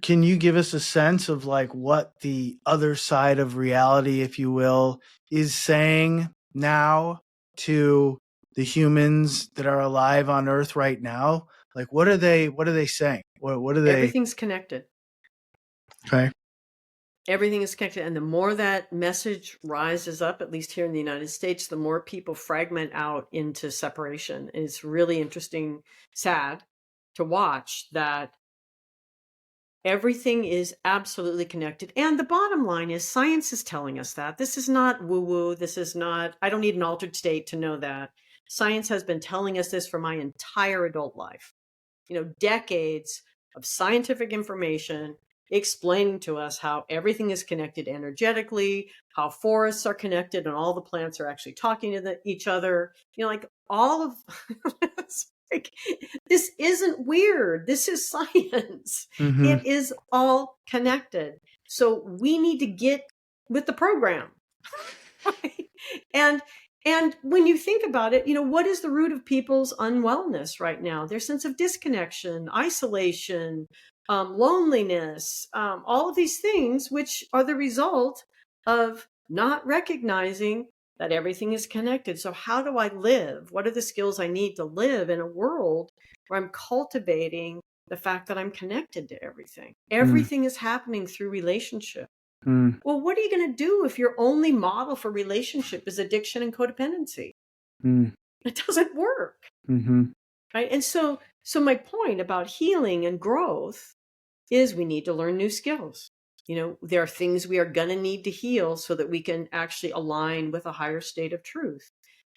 can you give us a sense of like what the other side of reality, if you will, is saying now to the humans that are alive on Earth right now? Like, what are they saying? What are they? Everything's connected. Okay. Everything is connected. And the more that message rises up, at least here in the United States, the more people fragment out into separation. And it's really interesting, sad to watch that everything is absolutely connected. And the bottom line is science is telling us that. This is not woo-woo. This is not, I don't need an altered state to know that. Science has been telling us this for my entire adult life. Decades of scientific information explaining to us how everything is connected energetically, how forests are connected and all the plants are actually talking to each other. Like all of like, this isn't weird. This is science. Mm-hmm. It is all connected. So we need to get with the program. Right? And when you think about it, what is the root of people's unwellness right now? Their sense of disconnection, isolation, loneliness, all of these things, which are the result of not recognizing that everything is connected. So how do I live? What are the skills I need to live in a world where I'm cultivating the fact that I'm connected to everything? Everything is happening through relationship. Well, what are you going to do if your only model for relationship is addiction and codependency? It doesn't work. Right? And so my point about healing and growth is we need to learn new skills. There are things we are going to need to heal so that we can actually align with a higher state of truth.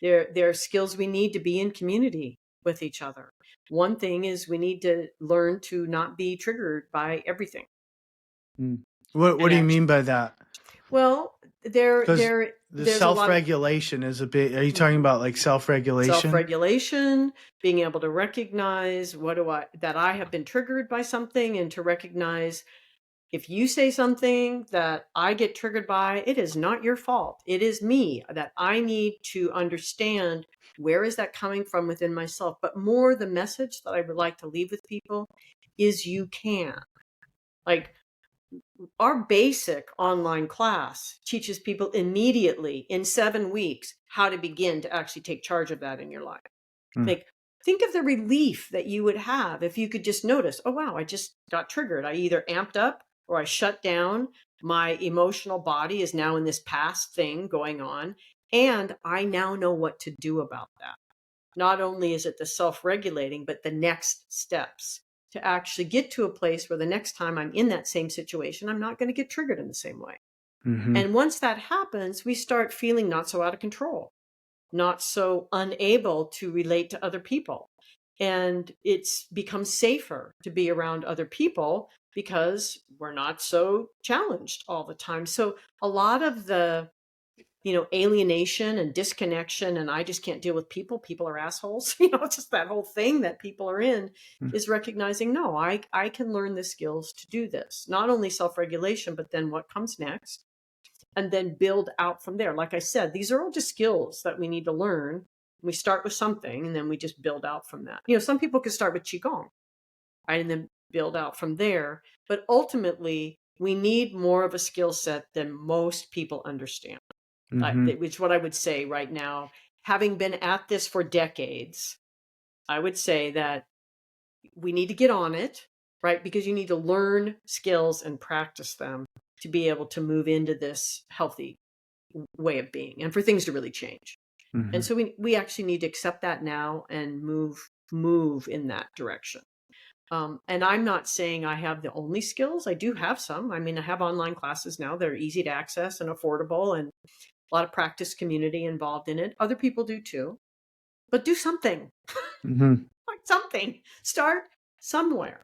There are skills we need to be in community with each other. One thing is we need to learn to not be triggered by everything. What do you mean by that? Well, the self-regulation is a bit. Are you talking about like self-regulation? Self-regulation, being able to recognize that I have been triggered by something, and to recognize if you say something that I get triggered by, it is not your fault. It is me, that I need to understand where is that coming from within myself. But more, the message that I would like to leave with people is you can. Like, our basic online class teaches people immediately in 7 weeks how to begin to actually take charge of that in your life. Like, think of the relief that you would have if you could just notice, oh, wow, I just got triggered. I either amped up or I shut down. My emotional body is now in this past thing going on, and I now know what to do about that. Not only is it the self-regulating, but the next steps. to actually get to a place where the next time I'm in that same situation, I'm not going to get triggered in the same way. Mm-hmm. And once that happens, we start feeling not so out of control, not so unable to relate to other people. And it's become safer to be around other people because we're not so challenged all the time. So a lot of the, alienation and disconnection, and I just can't deal with people. People are assholes. It's just that whole thing that people are in is recognizing, no, I can learn the skills to do this. Not only self-regulation, but then what comes next, and then build out from there. Like I said, these are all just skills that we need to learn. We start with something and then we just build out from that. Some people can start with Qigong, right? And then build out from there. But ultimately, we need more of a skill set than most people understand. Which is what I would say right now. Having been at this for decades, I would say that we need to get on it, right? Because you need to learn skills and practice them to be able to move into this healthy way of being and for things to really change. Mm-hmm. And so we actually need to accept that now and move in that direction. And I'm not saying I have the only skills. I do have some. I mean, I have online classes now that are easy to access and affordable, and a lot of practice community involved in it. Other people do too. But do something. Mm-hmm. Like something. Start somewhere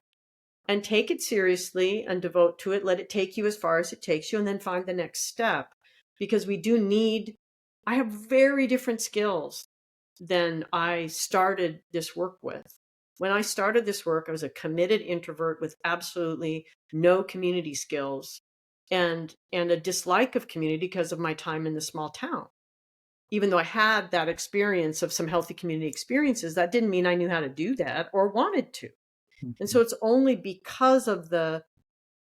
and take it seriously and devote to it. Let it take you as far as it takes you, and then find the next step. Because I have very different skills than I started this work with. When I started this work, I was a committed introvert with absolutely no community skills and a dislike of community because of my time in the small town. Even though I had that experience of some healthy community experiences, that didn't mean I knew how to do that or wanted to. And so it's only because of the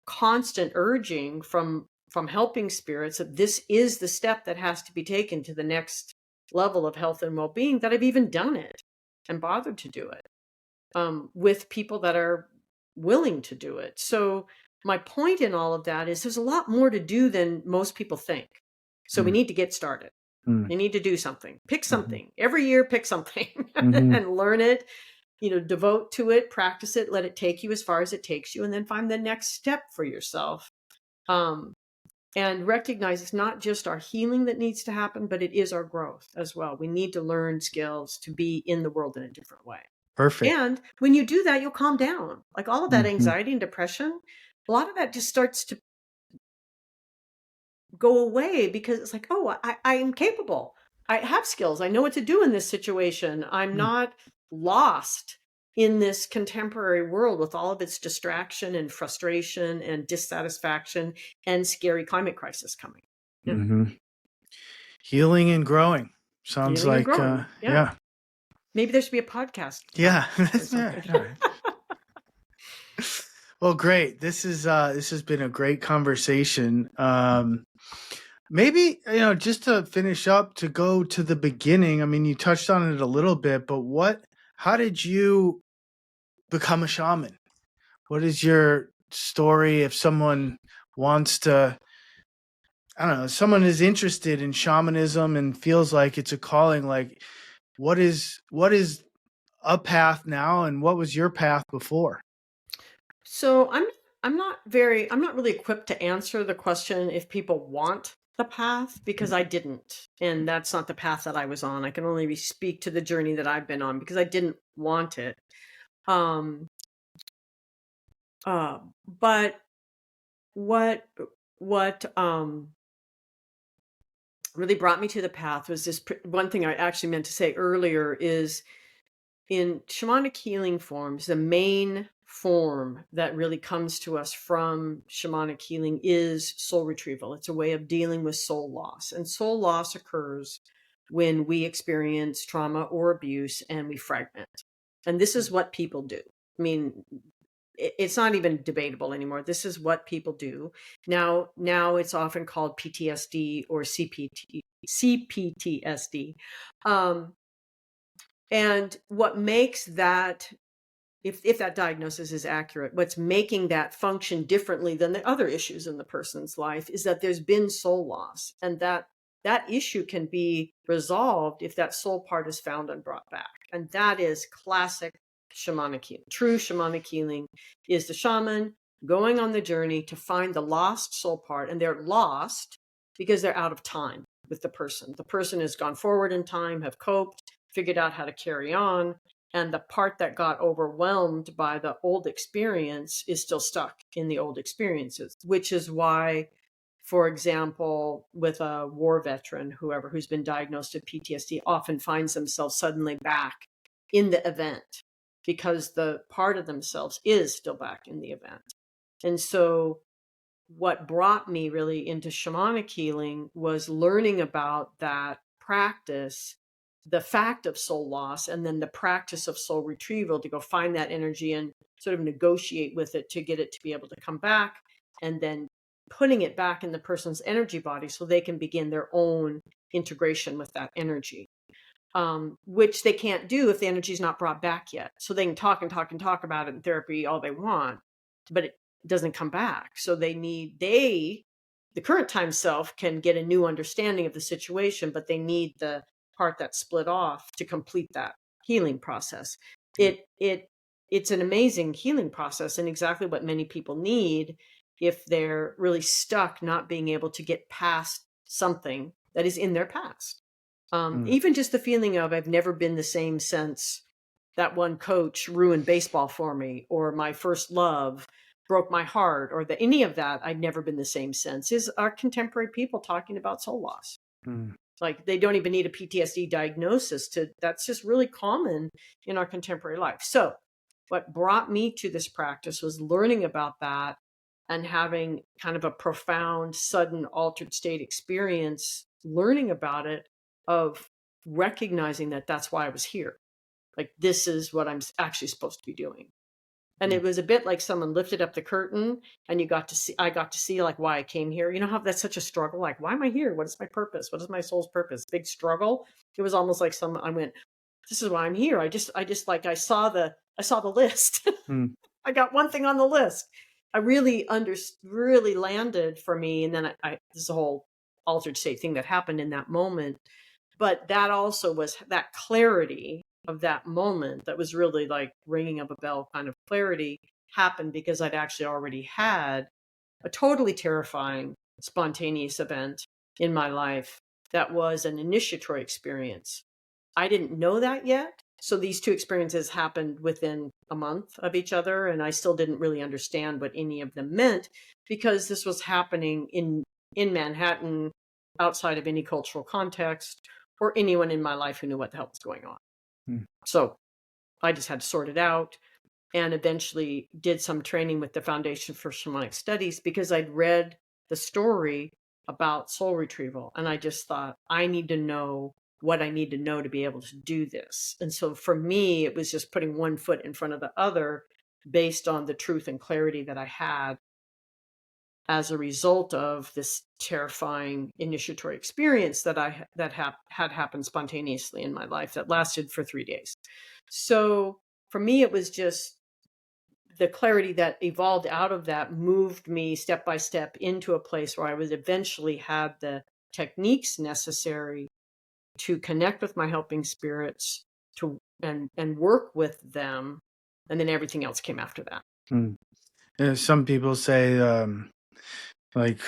constant urging from helping spirits that this is the step that has to be taken to the next level of health and well-being that I've even done it and bothered to do it with people that are willing to do it. So my point in all of that is there's a lot more to do than most people think. So we need to get started. You need to do something. Pick something. Every year, pick something and learn it, devote to it, practice it, let it take you as far as it takes you, and then find the next step for yourself. And recognize it's not just our healing that needs to happen, but it is our growth as well. We need to learn skills to be in the world in a different way. Perfect. And when you do that, you'll calm down. Like all of that anxiety and depression, a lot of that just starts to go away because it's like, oh, I am capable. I have skills. I know what to do in this situation. I'm not lost in this contemporary world with all of its distraction and frustration and dissatisfaction and scary climate crisis coming. Healing and growing. Sounds Healing like, and growing. yeah. Maybe there should be a podcast. Yeah. Well, great. This has been a great conversation. Maybe, just to finish up, to go to the beginning. I mean, you touched on it a little bit, but how did you become a shaman? What is your story if someone wants to, I don't know, someone is interested in shamanism and feels like it's a calling, like what is a path now and what was your path before? So I'm not really equipped to answer the question if people want the path, because I didn't, and that's not the path that I was on. I can only speak to the journey that I've been on because I didn't want it. But what really brought me to the path was this one thing I actually meant to say earlier is in shamanic healing forms, the main form that really comes to us from shamanic healing is soul retrieval. It's a way of dealing with soul loss. And soul loss occurs when we experience trauma or abuse and we fragment. And this is what people do. I mean, it's not even debatable anymore. This is what people do. Now it's often called PTSD or CPTSD. And what makes that, if that diagnosis is accurate, what's making that function differently than the other issues in the person's life is that there's been soul loss, and that issue can be resolved if that soul part is found and brought back. And that is classic shamanic healing. True shamanic healing is the shaman going on the journey to find the lost soul part, and they're lost because they're out of time with the person. The person has gone forward in time, have coped, figured out how to carry on, and the part that got overwhelmed by the old experience is still stuck in the old experiences, which is why, for example, with a war veteran, whoever who's been diagnosed with PTSD often finds themselves suddenly back in the event because the part of themselves is still back in the event. And so what brought me really into shamanic healing was learning about that practice, the fact of soul loss, and then the practice of soul retrieval to go find that energy and sort of negotiate with it to get it to be able to come back, and then putting it back in the person's energy body so they can begin their own integration with that energy, which they can't do if the energy is not brought back yet. So they can talk and talk and talk about it in therapy all they want, but it doesn't come back. So the current time self can get a new understanding of the situation, but they need the part that's split off to complete that healing process. It's an amazing healing process, and exactly what many people need if they're really stuck not being able to get past something that is in their past. Even just the feeling of I've never been the same since that one coach ruined baseball for me, or my first love broke my heart, or any of that, I'd never been the same since, is our contemporary people talking about soul loss. Like they don't even need a PTSD diagnosis that's just really common in our contemporary life. So what brought me to this practice was learning about that and having kind of a profound, sudden, altered state experience, learning about it, of recognizing that that's why I was here. Like, this is what I'm actually supposed to be doing. And it was a bit like someone lifted up the curtain and I got to see like why I came here. You know how that's such a struggle? Like, why am I here? What is my purpose? What is my soul's purpose? Big struggle. It was almost like I went, this is why I'm here. I saw the list. I got one thing on the list. I really landed for me. And then there's a whole altered state thing that happened in that moment. But that also was that clarity of that moment that was really like ringing of a bell kind of clarity happened because I'd actually already had a totally terrifying, spontaneous event in my life that was an initiatory experience. I didn't know that yet. So these two experiences happened within a month of each other, and I still didn't really understand what any of them meant because this was happening in Manhattan, outside of any cultural context or anyone in my life who knew what the hell was going on. So I just had to sort it out, and eventually did some training with the Foundation for Shamanic Studies because I'd read the story about soul retrieval. And I just thought, I need to know what I need to know to be able to do this. And so for me, it was just putting one foot in front of the other based on the truth and clarity that I had as a result of this terrifying initiatory experience that had happened spontaneously in my life that lasted for 3 days. So for me, it was just the clarity that evolved out of that moved me step by step into a place where I would eventually have the techniques necessary to connect with my helping spirits and work with them. And then everything else came after that. Some people say, like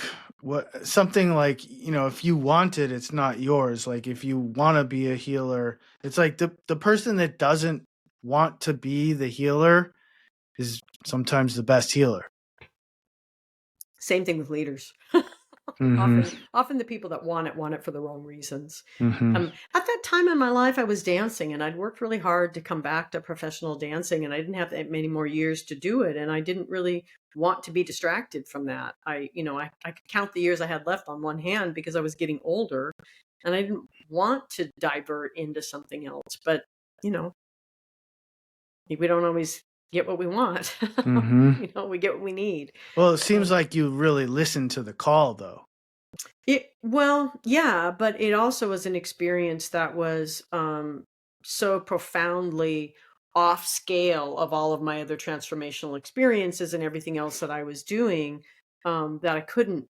something like, if you want it, it's not yours. Like if you want to be a healer, it's like the person that doesn't want to be the healer is sometimes the best healer. Same thing with leaders. Often the people that want it for the wrong reasons. At that time in my life, I was dancing, and I'd worked really hard to come back to professional dancing, and I didn't have that many more years to do it, and I didn't really want to be distracted from that. I could count the years I had left on one hand because I was getting older, and I didn't want to divert into something else. But we don't always get what we want. We get what we need. Well, it seems like you really listened to the call, though. Yeah, but it also was an experience that was so profoundly off scale of all of my other transformational experiences and everything else that I was doing, that I couldn't.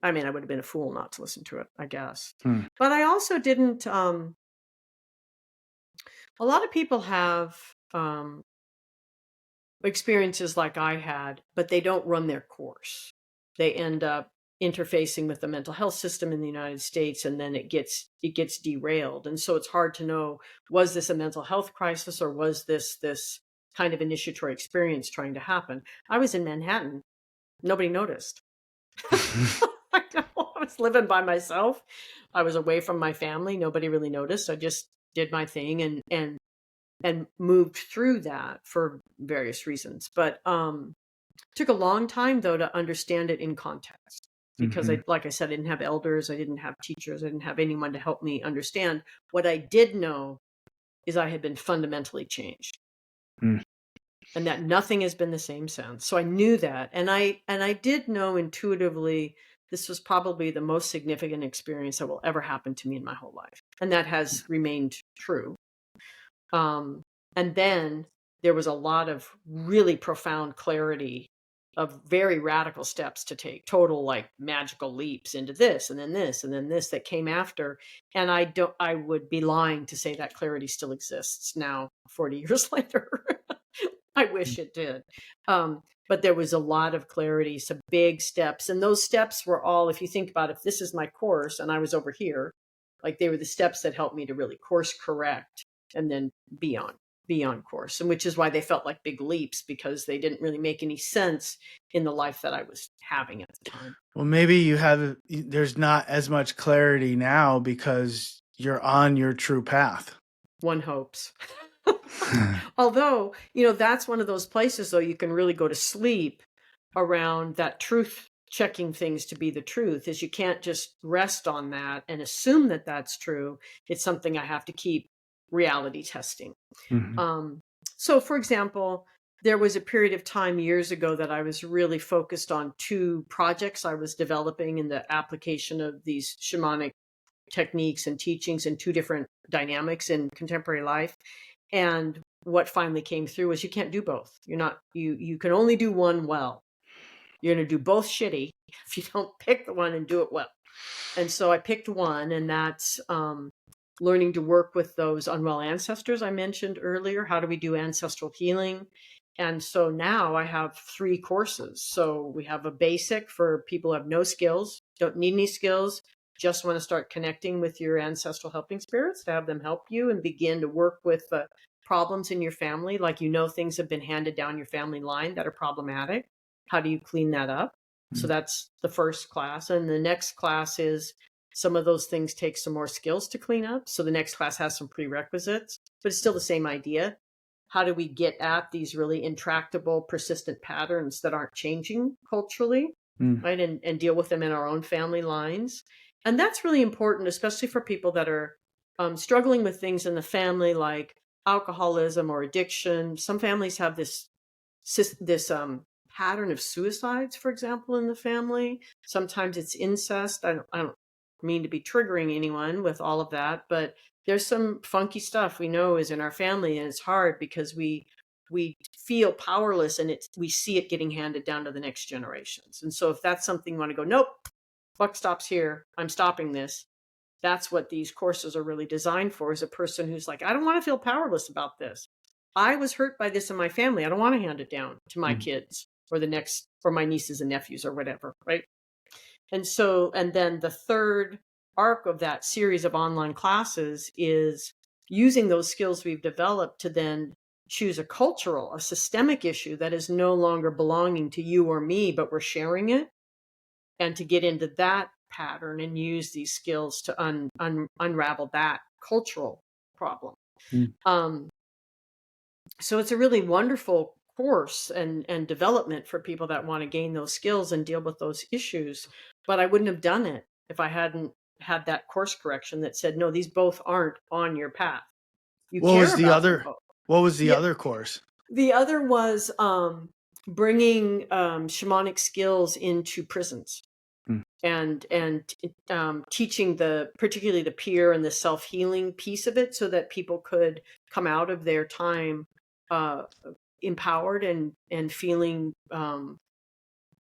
I mean, I would have been a fool not to listen to it, I guess. But I also didn't. A lot of people have experiences like I had, but they don't run their course. They end up interfacing with the mental health system in the United States, and then it gets derailed. And so it's hard to know, was this a mental health crisis, or was this kind of initiatory experience trying to happen? I was in Manhattan. Nobody noticed. I know. I was living by myself. I was away from my family. Nobody really noticed. I just did my thing and moved through that for various reasons. But took a long time though to understand it in context, because Mhm. like I said, I didn't have elders, I didn't have teachers, I didn't have anyone to help me understand. What I did know is I had been fundamentally changed. Mm. And that nothing has been the same since. So I knew that. And I did know intuitively this was probably the most significant experience that will ever happen to me in my whole life. And that has remained true. And then there was a lot of really profound clarity of very radical steps to take, total like magical leaps into this and then this and then this that came after. And I would be lying to say that clarity still exists now, 40 years later. I wish it did. But there was a lot of clarity, some big steps. And those steps were all, if you think about it, if this is my course and I was over here, like they were the steps that helped me to really course correct and then be on course. And which is why they felt like big leaps, because they didn't really make any sense in the life that I was having at the time. Well, maybe there's not as much clarity now because you're on your true path. One hopes. Although, that's one of those places, though, you can really go to sleep around that truth, checking things to be the truth, is you can't just rest on that and assume that that's true. It's something I have to keep reality testing. Mhm. So, for example, there was a period of time years ago that I was really focused on two projects I was developing in the application of these shamanic techniques and teachings in two different dynamics in contemporary life. And what finally came through was you can't do both. You can only do one well. You're going to do both shitty if you don't pick the one and do it well. And so I picked one, and that's learning to work with those unwell ancestors I mentioned earlier. How do we do ancestral healing? And so now I have 3 courses. So we have a basic for people who have no skills, don't need any skills, just want to start connecting with your ancestral helping spirits to have them help you and begin to work with the problems in your family. Like, things have been handed down your family line that are problematic. How do you clean that up? So that's the first class. And the next class is some of those things take some more skills to clean up. So the next class has some prerequisites, but it's still the same idea. How do we get at these really intractable, persistent patterns that aren't changing culturally, right? And deal with them in our own family lines. And that's really important, especially for people that are struggling with things in the family like alcoholism or addiction. Some families have this pattern of suicides, for example, in the family. Sometimes it's incest. I don't mean to be triggering anyone with all of that, but there's some funky stuff we know is in our family, and it's hard because we feel powerless, and we see it getting handed down to the next generations. And so if that's something you want to go, nope, buck stops here, I'm stopping this. That's what these courses are really designed for, is a person who's like, I don't want to feel powerless about this. I was hurt by this in my family. I don't want to hand it down to my kids or my nieces and nephews or whatever, right? And then the third arc of that series of online classes is using those skills we've developed to then choose a systemic issue that is no longer belonging to you or me, but we're sharing it, and to get into that pattern and use these skills to unravel that cultural problem. So it's a really wonderful course and development for people that want to gain those skills and deal with those issues. But I wouldn't have done it if I hadn't had that course correction that said, no, these both aren't on your path. What was the about them other? both. What was the other course? The other was bringing shamanic skills into prisons. And teaching particularly the peer and the self-healing piece of it, so that people could come out of their time empowered and feeling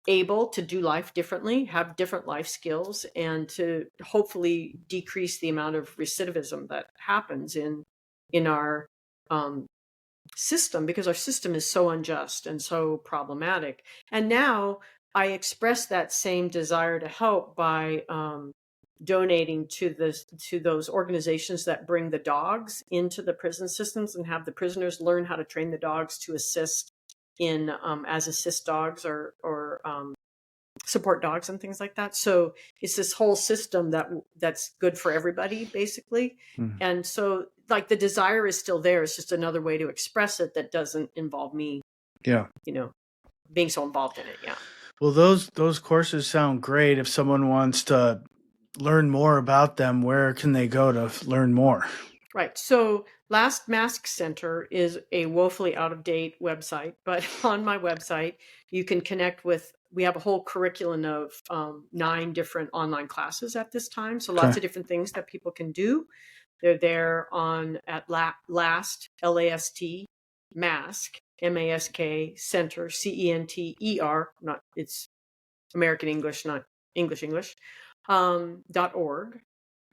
able to do life differently, have different life skills, and to hopefully decrease the amount of recidivism that happens in our system, because our system is so unjust and so problematic. And now I express that same desire to help by donating to those organizations that bring the dogs into the prison systems and have the prisoners learn how to train the dogs to assist in as assist dogs or support dogs and things like that. So it's this whole system that's good for everybody, basically. And so, like, the desire is still there. It's just another way to express it that doesn't involve me, being so involved in it. Yeah. Well, those courses sound great. If someone wants to learn more about them, where can they go to learn more? Right. So Last Mask Center is a woefully out of date website, but on my website, you can connect with, we have a whole curriculum of 9 different online classes at this time. So lots of different things that people can do. They're there at Last, L-A-S-T, Mask, M-A-S-K, Center, C-E-N-T-E-R, not, it's American English, not English, .org.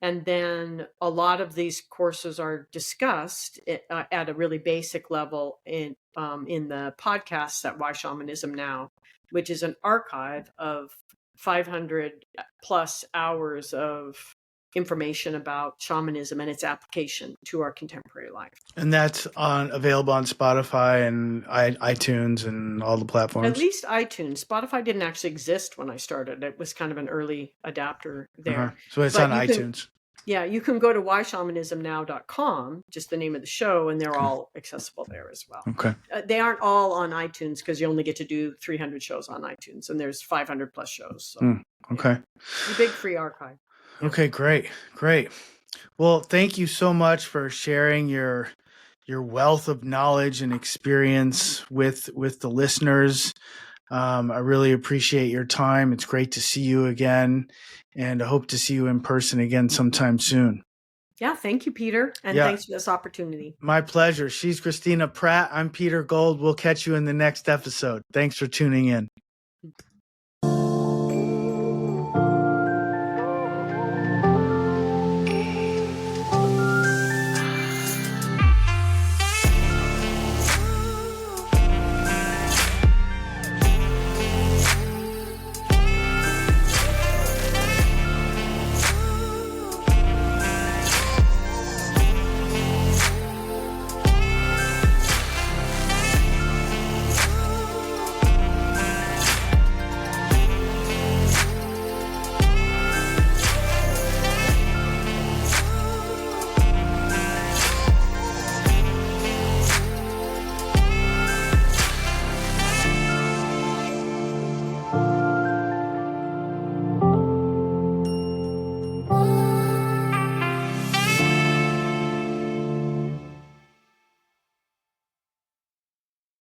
And then a lot of these courses are discussed at a really basic level in the podcasts at Why Shamanism Now, which is an archive of 500 plus hours of information about shamanism and its application to our contemporary life. And that's available on Spotify and iTunes and all the platforms? At least iTunes. Spotify didn't actually exist when I started. It was kind of an early adapter there. So it's on iTunes. You can go to whyshamanismnow.com, just the name of the show, and they're all accessible there as well. Okay. They aren't all on iTunes because you only get to do 300 shows on iTunes, and there's 500 plus shows. So, okay. The big free archive. Okay, great. Well, thank you so much for sharing your wealth of knowledge and experience with the listeners. I really appreciate your time. It's great to see you again, and I hope to see you in person again sometime soon. Yeah, thank you, Peter, and thanks for this opportunity. My pleasure. She's Christina Pratt. I'm Peter Gold. We'll catch you in the next episode. Thanks for tuning in.